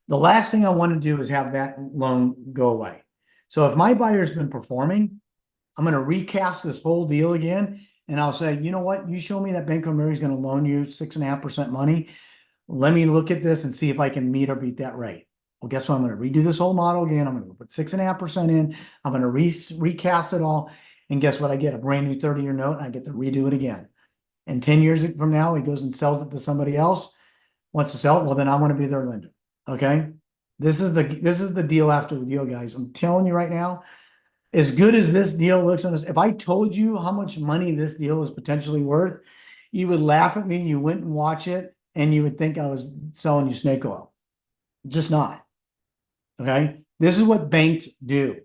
the last thing I want to do is have that loan go away. So if my buyer's been performing, I'm going to recast this whole deal again. And I'll say, you know what? You show me that Bank of America is going to loan you 6.5% money. Let me look at this and see if I can meet or beat that rate. Well, guess what? I'm going to redo this whole model again. I'm going to put 6.5% in. I'm going to recast it all. And guess what? I get a brand new 30-year note and I get to redo it again. And 10 years from now, he goes and sells it to somebody else, wants to sell it. Well, then I want to be their lender. Okay. This is the deal after the deal, guys. I'm telling you right now, as good as this deal looks on this, if I told you how much money this deal is potentially worth, you would laugh at me. You wouldn't watch it and you would think I was selling you snake oil. Just not. Okay. This is what banks do.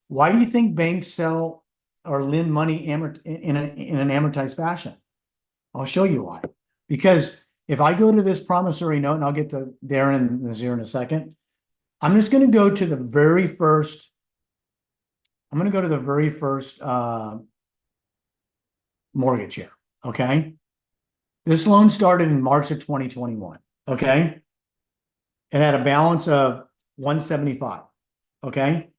Why do you think banks sell or lend money in an amortized fashion? I'll show you why. Because if I go to this promissory note, and I'll get to Darren and Nazir in a second, I'm just going to go to the very first. I'm going to go to the very first mortgage here. Okay. This loan started in March of 2021. Okay. It had a balance of 175. Okay.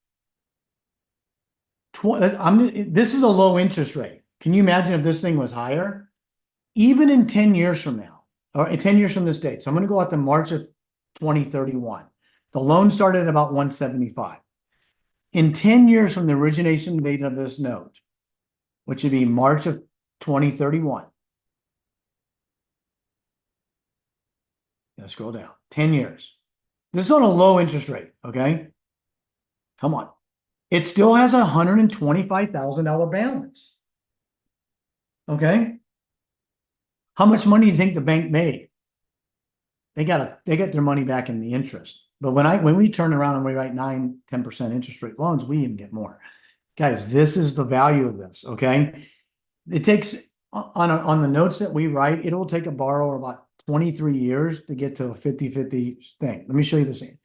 This is a low interest rate. Can you imagine if this thing was higher? Even in 10 years from now, or 10 years from this date. So I'm going to go out to March of 2031. The loan started at about 175. In 10 years from the origination date of this note, which would be March of 2031. Now scroll down. 10 years. This is on a low interest rate, okay? Come on. It still has a $125,000 balance. Okay? How much money do you think the bank made? They get their money back in the interest. But when we turn around and we write 9-10% interest rate loans, we even get more. Guys, this is the value of this, okay? It takes, on the notes that we write, it will take a borrower about 23 years to get to a 50-50 thing. Let me show you the same.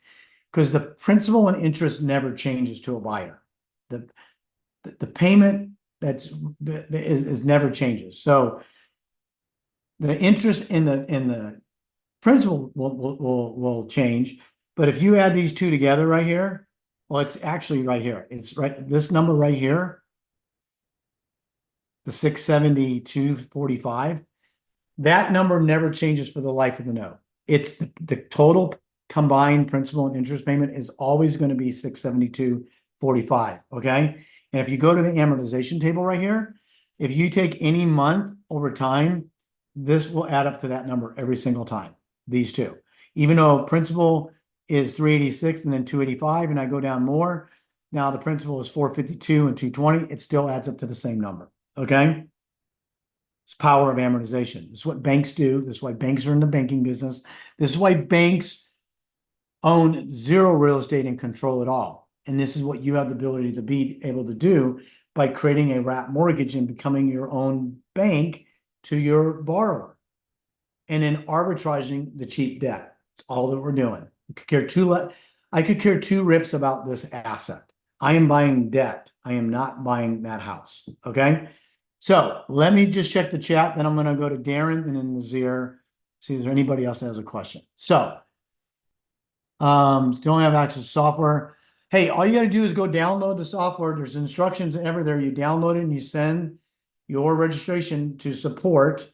Because the principal and interest never changes to a buyer. The payment is never changes. So the interest in the principal will change. But if you add these two together right here, well, it's actually right here. It's right, this number right here, the 672.45, that number never changes for the life of the note. It's the total combined principal and interest payment is always going to be 672.45. Okay. And if you go to the amortization table right here, if you take any month over time, this will add up to that number every single time. these two. Even though principal is 386 and then 285, and I go down more, now the principal is 452 and 220, it still adds up to the same number. Okay. It's power of amortization. This is what banks do. This is why banks are in the banking business. This is why banks own zero real estate and control it all. And this is what you have the ability to be able to do by creating a wrap mortgage and becoming your own bank to your borrower. And then arbitraging the cheap debt. It's all that we're doing. I could care two rips about this asset. I am buying debt. I am not buying that house. Okay. So let me just check the chat. Then I'm going to go to Darren and then Nazir. See if there's anybody else that has a question. So, don't have access to software. Hey, all you got to do is go download the software. There's instructions ever there. You download it and you send your registration to support,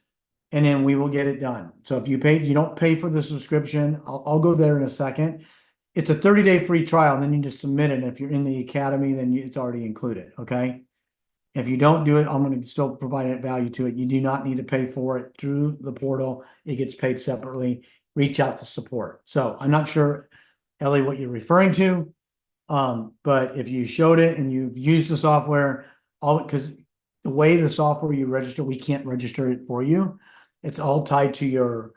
and then we will get it done. So if you don't pay for the subscription, I'll go there in a second. It's a 30-day free trial, and then you just submit it. And if you're in the academy, then it's already included. Okay. If you don't do it, I'm going to still provide value to it. You do not need to pay for it through the portal. It gets paid separately. Reach out to support. So I'm not sure, Ellie, what you're referring to. But if you showed it and you've used the software, because the way the software you register, we can't register it for you. It's all tied to your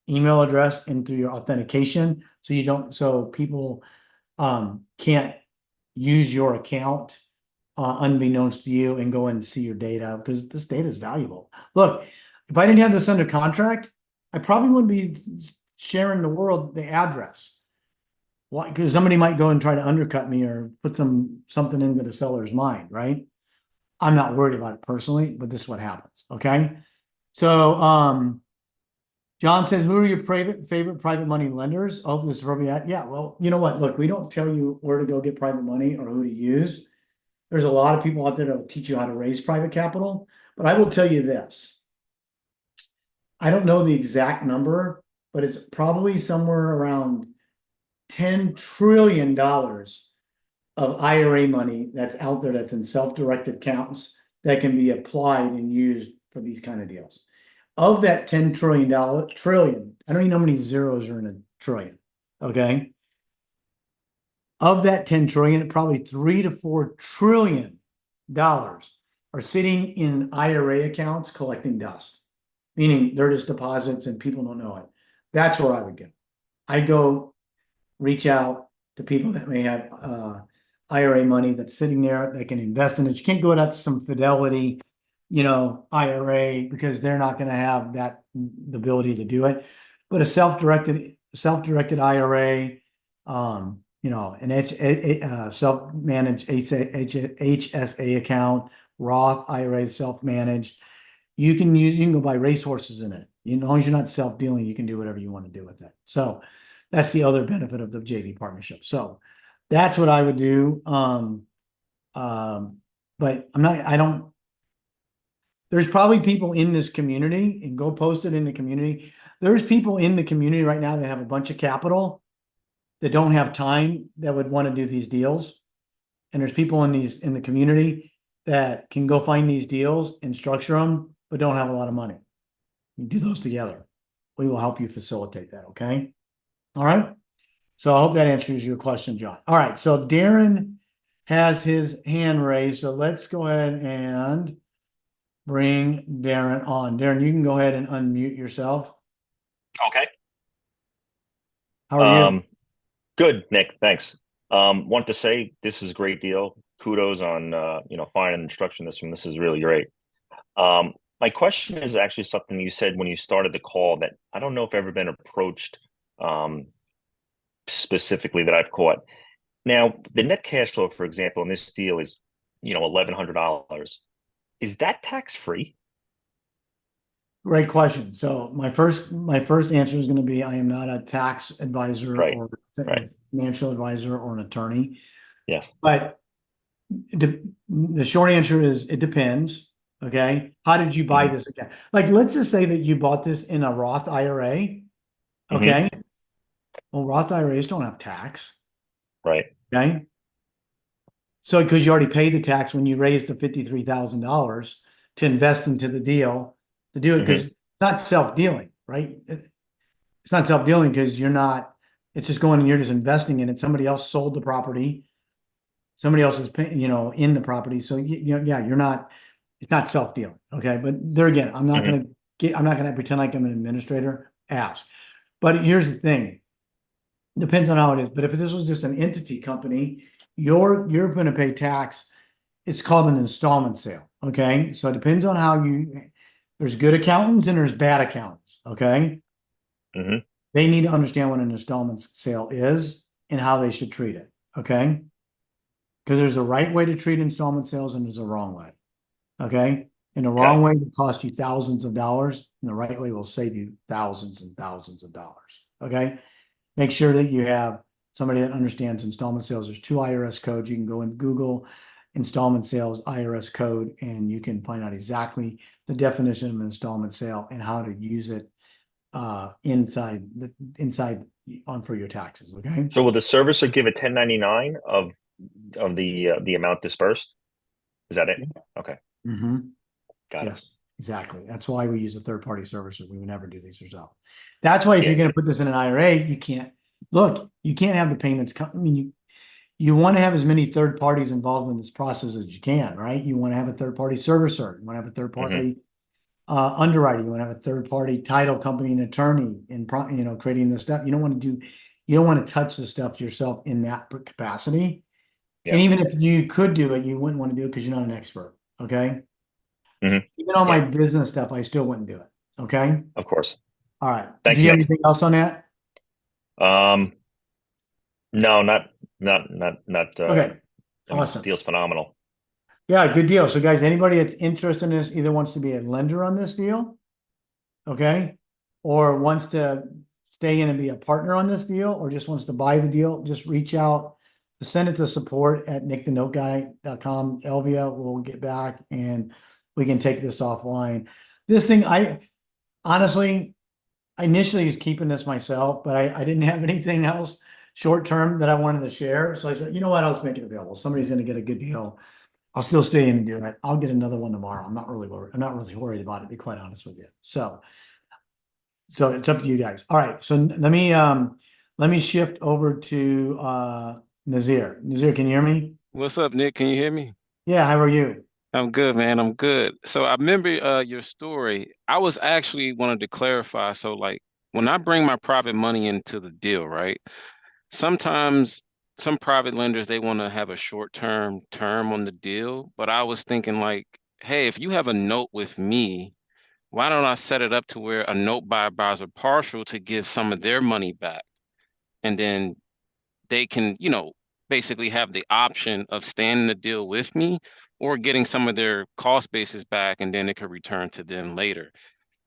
email address and through your authentication. So people can't use your account unbeknownst to you and go and see your data, because this data is valuable. Look, if I didn't have this under contract, I probably wouldn't be sharing the world the address. Why? Because somebody might go and try to undercut me or put something into the seller's mind, right? I'm not worried about it personally, but this is what happens. Okay. So John said, who are your favorite private money lenders? Oh, this is probably that. Yeah, well, you know what? Look, we don't tell you where to go get private money or who to use. There's a lot of people out there that will teach you how to raise private capital, but I will tell you this. I don't know the exact number, but it's probably somewhere around $10 trillion of IRA money that's out there that's in self-directed accounts that can be applied and used for these kind of deals. Of that $10 trillion, I don't even know how many zeros are in a trillion. Okay. Of that 10 trillion, probably $3 to $4 trillion are sitting in IRA accounts collecting dust, meaning they're just deposits and people don't know it. That's where I would go. I'd go reach out to people that may have IRA money that's sitting there that can invest in it. You can't go to some Fidelity, IRA, because they're not going to have the ability to do it. But a self-directed IRA, an self-managed HSA account, Roth IRA, self-managed. You can go buy racehorses in it. As long as you're not self-dealing, you can do whatever you want to do with it. So that's the other benefit of the JV partnership. So that's what I would do. But there's probably people in this community, and go post it in the community. There's people in the community right now that have a bunch of capital that don't have time that would want to do these deals. And there's people in the community that can go find these deals and structure them, but don't have a lot of money. You do those together. We will help you facilitate that. Okay. All right. So I hope that answers your question, John. All right. So Darren has his hand raised. So let's go ahead and bring Darren on. Darren, you can go ahead and unmute yourself. Okay. How are you? Good, Nick. Thanks. Want to say this is a great deal. Kudos on finding and structuring this one. This is really great. My question is actually something you said when you started the call that I don't know if I've ever been approached specifically that I've caught. Now, the net cash flow, for example, in this deal is $1,100. Is that tax free? Great question. So my first answer is going to be I am not a tax advisor or financial advisor or an attorney. Yes. But the short answer is it depends. Okay. How did you buy this again? Like, let's just say that you bought this in a Roth IRA. Okay. Well, Roth IRAs don't have tax. Right. Okay. So because you already paid the tax when you raised the $53,000 to invest into the deal to do it, because it's not self-dealing, right? it's not self-dealing because it's just going and you're just investing in it. Somebody else sold the property. Somebody else is paying, in the property. So yeah, it's not self-dealing. Okay. But there again, I'm not Mhm. going to pretend like I'm an administrator. Ask. But here's the thing. Depends on how it is. But if this was just an entity company, you're going to pay tax. It's called an installment sale. Okay. So it depends on there's good accountants and there's bad accountants. Okay. Mhm. They need to understand what an installment sale is and how they should treat it. Okay. Because there's a right way to treat installment sales and there's a wrong way. Okay. And the wrong way will cost you thousands of dollars, and the right way will save you thousands and thousands of dollars. Okay. Make sure that you have somebody that understands installment sales. There's 2 IRS codes. You can go and Google installment sales IRS code, and you can find out exactly the definition of an installment sale and how to use it inside on for your taxes. Okay. So will the servicer give a 1099 of the amount dispersed? Is that it? Okay, Mm-hmm. got it. Yes, exactly. That's why we use a third-party servicer. We would never do these ourselves. That's why if you're Yeah. going to put this in an IRA, you can't have the payments come. I mean, you want to have as many third parties involved in this process as you can, right? You want to have a third-party servicer. You want to have a third-party underwriter. You want to have a third-party title company and attorney in creating this stuff. You don't want to touch the stuff yourself in that capacity. Yeah. And even if you could do it, you wouldn't want to do it because you're not an expert. Okay. Mhm. Even on my Yeah. business stuff, I still wouldn't do it. Okay. Of course. All right. Thanks, Do you have Nick. anything else on that? No, not. Okay. I mean, Awesome. deal's phenomenal. Yeah, good deal. So guys, anybody that's interested in this either wants to be a lender on this deal, okay, or wants to stay in and be a partner on this deal, or just wants to buy the deal, just reach out, send it to support@nickthenoteguy.com. Elvia will get back and we can take this offline. This thing, I initially was keeping this myself, but I didn't have anything else short term that I wanted to share. So I said, you know what, I'll just make it available. Somebody's going to get a good deal. I'll still stay in and do it. I'll get another one tomorrow. I'm not really worried about it, to be quite honest with you. So it's up to you guys. All right. So let me shift over to Nazir. Nazir, can you hear me? What's up, Nick? Can you hear me? Yeah, how are you? I'm good, man. I'm good. So I remember your story. I was actually wanted to clarify. So like when I bring my private money into the deal, right? Sometimes some private lenders they want to have a short-term term on the deal, but I was thinking like, hey, if you have a note with me, why don't I set it up to where a note buyer buys a partial to give some of their money back? And then they can, basically have the option of staying in the deal with me or getting some of their cost basis back and then it could return to them later.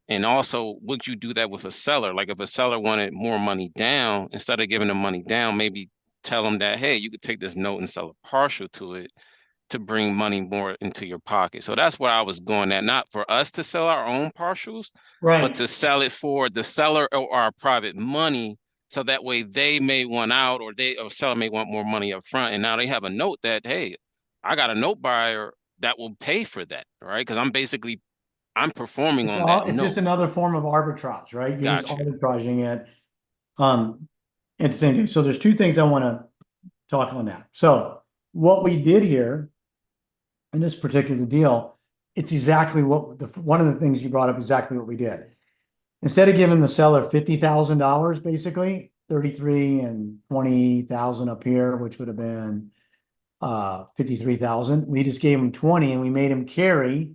And also, would you do that with a seller? Like if a seller wanted more money down, instead of giving them money down, maybe tell them that, hey, you could take this note and sell a partial to it to bring money more into your pocket. So that's where I was going at, not for us to sell our own partials, but to sell it for the seller or our private money. So that way they may want out or seller may want more money up front. And now they have a note that, hey, I got a note buyer that will pay for that, right? Because I'm performing on that It's just note. another form of arbitrage, right? You're just Gotcha. arbitraging it. At the same time. So there's two things I want to talk on that. So what we did here in this particular deal, it's exactly one of the things you brought up, exactly what we did. Instead of giving the seller $50,000, basically 33 and 20,000 up here, which would have been 53,000, we just gave him 20 and we made him carry.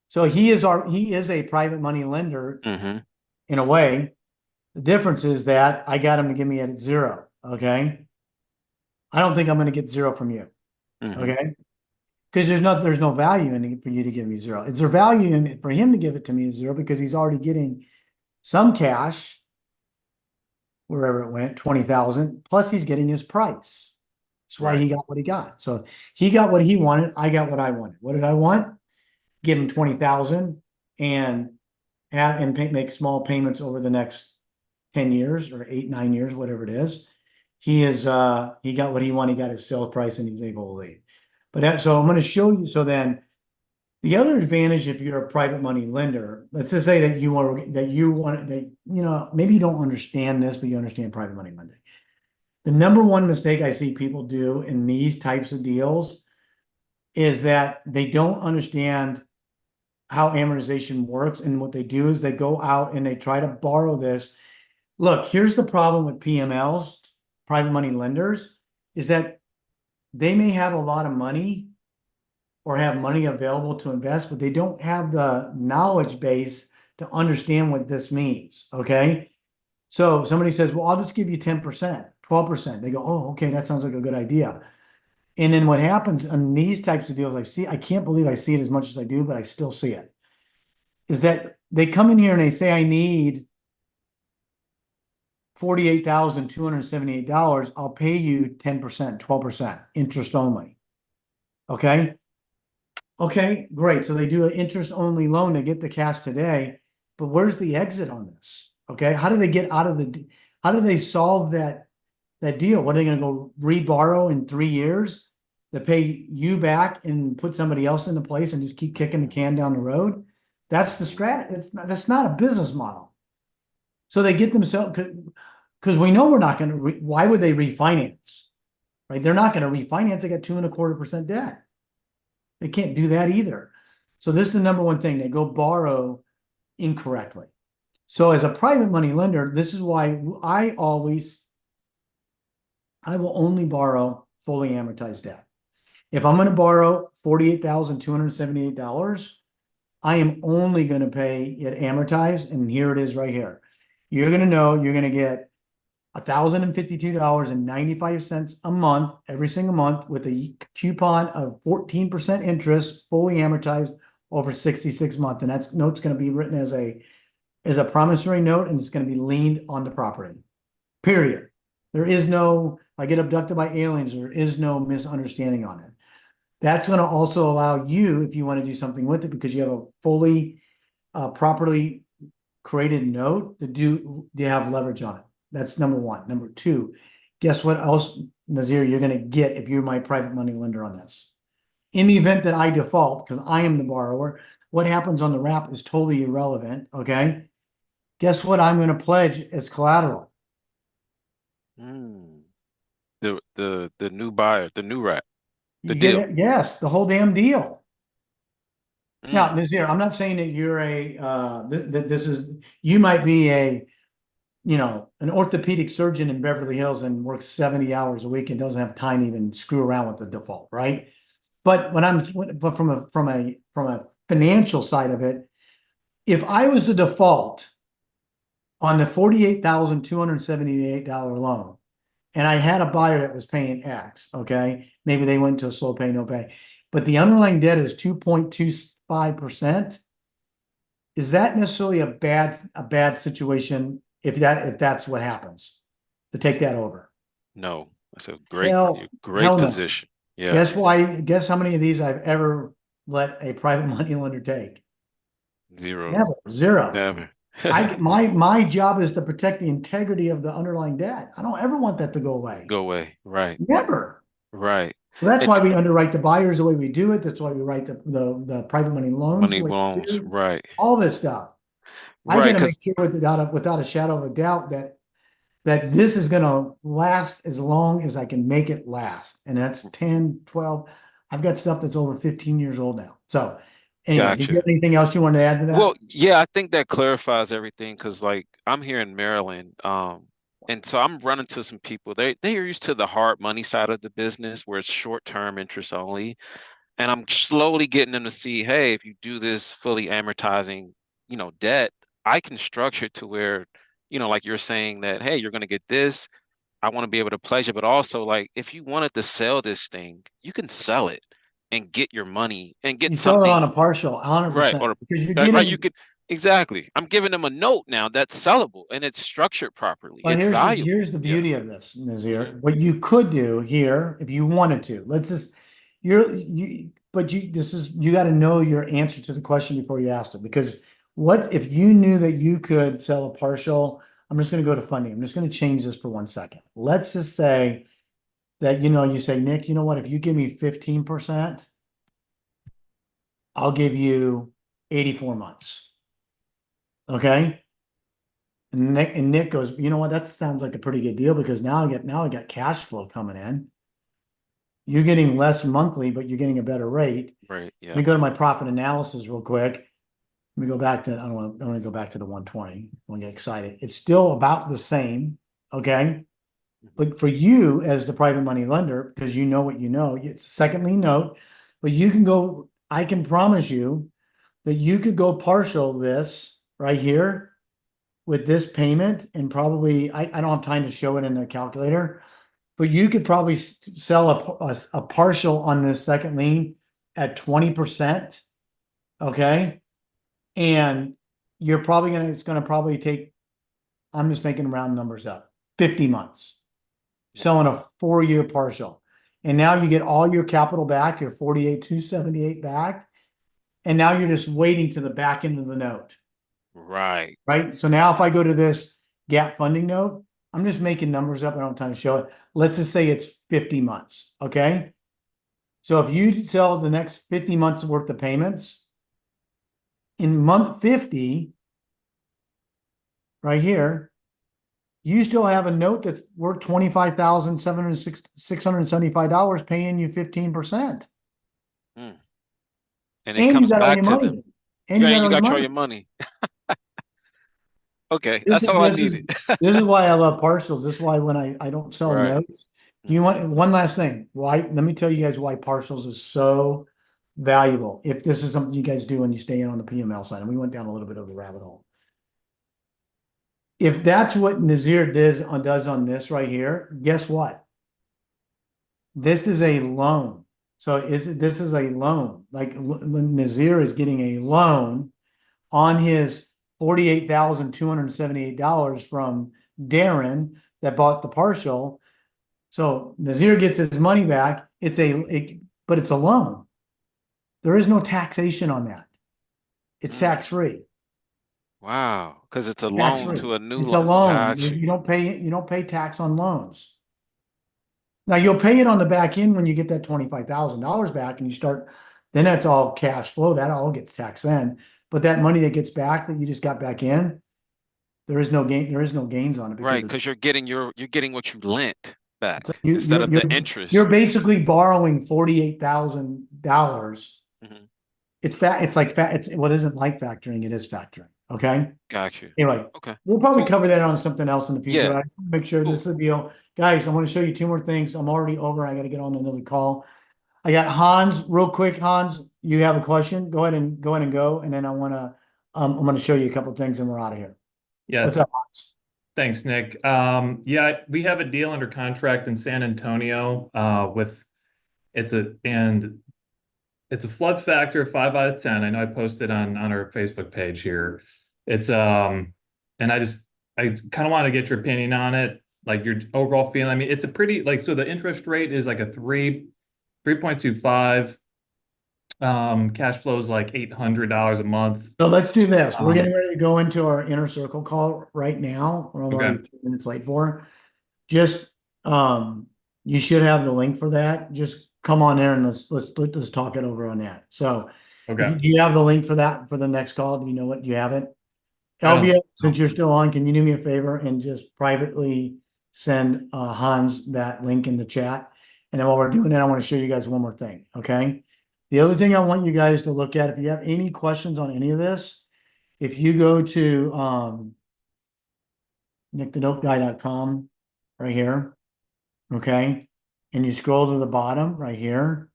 So he is a private money lender in a way. The difference is that I got him to give me at 0. Okay. I don't think I'm going to get 0 from you. Okay. Because there's no value in it for you to give me 0. Is there value in it for him to give it to me at 0 because he's already getting some cash wherever it went, 20,000, plus he's getting his price. That's why he got what he got. So he got what he wanted. I got what I wanted. What did I want? Give him 20,000 and make small payments over the next 10 years or 8, 9 years, whatever it is. He got what he wanted. He got his sale price and he's able to leave. So I'm going to show you. So then The other advantage, if you're a private money lender, let's just say that maybe you don't understand this, but you understand private money lending. The number one mistake I see people do in these types of deals is that they don't understand how amortization works. And what they do is they go out and they try to borrow this. Look, here's the problem with PMLs, private money lenders, is that they may have a lot of money or have money available to invest, but they don't have the knowledge base to understand what this means. Okay. So somebody says, well, I'll just give you 10%, 12%. They go, oh, okay, that sounds like a good idea. And then what happens on these types of deals, I can't believe I see it as much as I do, but I still see it, is that they come in here and they say, I need $48,278. I'll pay you 10%, 12% interest only. Okay. Okay, great. So they do an interest only loan. They get the cash today, but where's the exit on this? Okay. How do they get out of how do they solve that deal? What are they going to go reborrow in 3 years to pay you back and put somebody else into place and just keep kicking the can down the road? That's the strategy. That's not a business model. So they get themselves, because we know we're not going to, why would they refinance? Right? They're not going to refinance. They got 2.25% debt. They can't do that either. So this is the number one thing. They go borrow incorrectly. So as a private money lender, this is why I will only borrow fully amortized debt. If I'm going to borrow $48,278, I am only going to pay it amortized. And here it is right here. You're going to know you're going to get $1,052.95 a month, every single month, with a coupon of 14% interest, fully amortized over 66 months. And that note's going to be written as a promissory note, and it's going to be liened on the property. Period. There is no, if I get abducted by aliens, there is no misunderstanding on it. That's going to also allow you, if you want to do something with it, because you have a fully properly created note, to have leverage on it. That's number one. Number two, guess what else, Nazir, you're going to get if you're my private money lender on this? In the event that I default, because I am the borrower, what happens on the wrap is totally irrelevant. Okay. Guess what I'm going to pledge as collateral? The new buyer, the new wrap, the You deal. get it? Yes, the whole damn deal. Now, Mm. Nazir, I'm not saying that you're you might be an orthopedic surgeon in Beverly Hills and works 70 hours a week and doesn't have time to even screw around with the default, right? But from a financial side of it, if I was the default on the $48,278 loan, and I had a buyer that was paying X, okay, maybe they went to a slow pay, no pay, but the underlying debt is 2.25%. Is that necessarily a bad situation if that's what happens, to take that over? No, that's a great Hell no. position. Yeah. Guess how many of these I've ever let a private money lender take? Zero. Never. Zero. Never. My job is to protect the integrity of the underlying debt. I don't ever want that to go away. Go away. Right. Never. Right. Well, that's why we underwrite the buyers the way we do it. That's why we write the private money loans. Money loans. Right. All this stuff. I Right. gotta make sure without a shadow of a doubt that this is gonna last as long as I can make it last. And that's 10, 12. I've got stuff that's over 15 years old now. So anyway, did you have anything else you wanted to add to that? Well, yeah, I think that clarifies everything, because like I'm here in Maryland, and so I'm running to some people. They are used to the hard money side of the business where it's short-term interest only. And I'm slowly getting them to see, hey, if you do this fully amortizing, debt, I can structure it to where, like you're saying that, hey, you're going to get this. I want to be able to pledge it, but also like if you wanted to sell this thing, you can sell it and get your money and get You sell it something on a partial, 100%. right, Because you're right, getting, you could exactly. I'm giving them a note now that's sellable and it's structured properly. well, It's valuable. here's the Yeah. beauty of this, Nazir. Mhm. What you could do here, if you wanted to, you got to know your answer to the question before you ask it. Because what if you knew that you could sell a partial? I'm just going to go to funding. I'm just going to change this for 1 second. Let's just say that, you say, Nick, you know what? If you give me 15%, I'll give you 84 months. Okay. And Nick goes, you know what? That sounds like a pretty good deal because now I got cash flow coming in. You're getting less monthly, but you're getting a better rate. Right. Let me Yeah. go to my profit analysis real quick. Let me go back to, I don't want to go back to the 120. I want to get excited. It's still about the same. Okay. But for you as the private money lender, because you know what you know, it's a second lien note, but you can go, I can promise you that you could go partial this right here with this payment and probably, I don't have time to show it in the calculator, but you could probably sell a partial on this second lien at 20%. Okay. And you're probably it's gonna probably take, I'm just making round numbers up, 50 months. Selling a 4-year partial. And now you get all your capital back, your 48,278 back. And now you're just waiting to the back end of the note. Right. Right. So now if I go to this gap funding note, I'm just making numbers up. I don't have time to show it. Let's just say it's 50 months. Okay. So if you sell the next 50 months worth of payments, in month 50, right here, you still have a note that's worth $25,675 paying you 15%. And And it you comes got all back your to money. the, And you yeah, got you all your got all money. your money. Okay, This that's is all I this is needed. this is why I love partials. This is why when I don't sell Right. notes. Do you want one last thing? Why? Let me tell you guys why partials is so valuable. If this is something you guys do when you stay in on the PML side, and we went down a little bit of a rabbit hole. If that's what Nazir does on this right here, guess what? This is a loan. So this is a loan. Like Nazir is getting a loan on his $48,278 from Darren that bought the partial. So Nazir gets his money back. But it's a loan. There is no taxation on that. It's tax-free. Wow, because it's a Tax loan free. to a new It's a loan. loan. Got you. You don't pay tax on loans. Now you'll pay it on the back end when you get that $25,000 back and you start, then that's all cash flow. That all gets taxed then. But that money that gets back that you just got back in, there is no gains on it Right, because because you're getting what you lent back you, instead of you're, the interest. you're basically borrowing $48,000. Mhm. It's what isn't like factoring, it is factoring. Okay. Got you. Anyway, Okay. we'll probably Cool. cover that on something else in the future. Yeah. I just want to make sure this is a deal. Guys, I want to show you two more things. I'm already over. I got to get on another call. I got Hans, real quick. Hans, you have a question? Go ahead and go. And then I'm going to show you a couple of things and we're out of here. Yeah, What's up, Hans? thanks, Nick. Yeah, we have a deal under contract in San Antonio it's a flood factor of 5 out of 10. I know I posted on our Facebook page here. It's and I kind of want to get your opinion on it, like your overall feeling. I mean, it's a pretty so the interest rate is like a 3.25. Cash flow is like $800 a month. So let's do this. We're getting ready to go into our inner circle call right now. We're already 3 minutes late for. Just you should have the link for that. Just come on there and let's talk it over on that. So Okay. do you have the link for that for the next call? Do you know what? Do you have it? Elvia, since you're still on, can you do me a favor and just privately send Hans that link in the chat? And then while we're doing that, I want to show you guys one more thing. Okay. The other thing I want you guys to look at, if you have any questions on any of this, if you go to nickthenoteguy.com right here, okay, and you scroll to the bottom right here,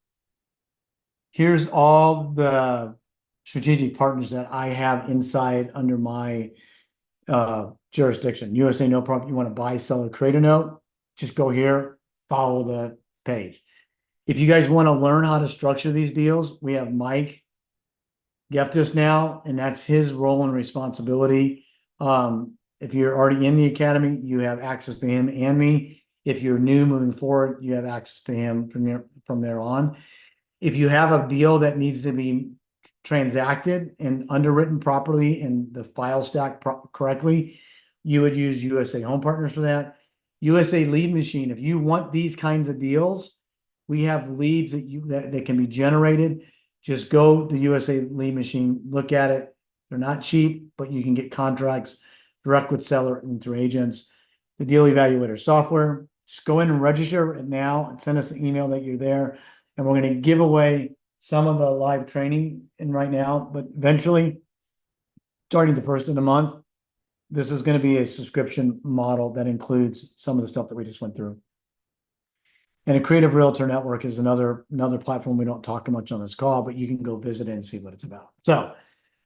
here's all the strategic partners that I have inside under my jurisdiction. USA No Problem. You want to buy, sell, or create a note, just go here, follow the page. If you guys want to learn how to structure these deals, we have Mike Geftis now, and that's his role and responsibility. If you're already in the academy, you have access to him and me. If you're new moving forward, you have access to him from there on. If you have a deal that needs to be transacted and underwritten properly and the file stacked correctly, you would use USA Home Partners for that. USA Lead Machine. If you want these kinds of deals, we have leads that can be generated. just go to USA Lead Machine, look at it. They're not cheap, but you can get contracts direct with seller and through agents. The Deal Evaluator software, just go in and register it now and send us an email that you're there. And we're going to give away some of the live training in right now, but eventually, starting the first of the month, this is going to be a subscription model that includes some of the stuff that we just went through. And a Creative Realtor Network is another platform we don't talk much on this call, but you can go visit it and see what it's about. So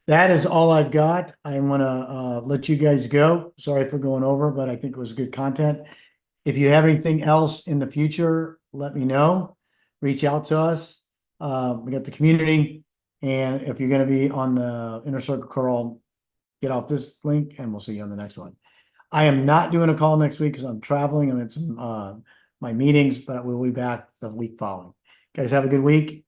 that is all I've got. I'm going to let you guys go. Sorry for going over, but I think it was good content. If you have anything else in the future, let me know. Reach out to us. We got the community. And if you're going to be on the Inner Circle call, get off this link and we'll see you on the next one. I am not doing a call next week because I'm traveling. I'm in some my meetings, but we'll be back the week following. Guys, have a good week.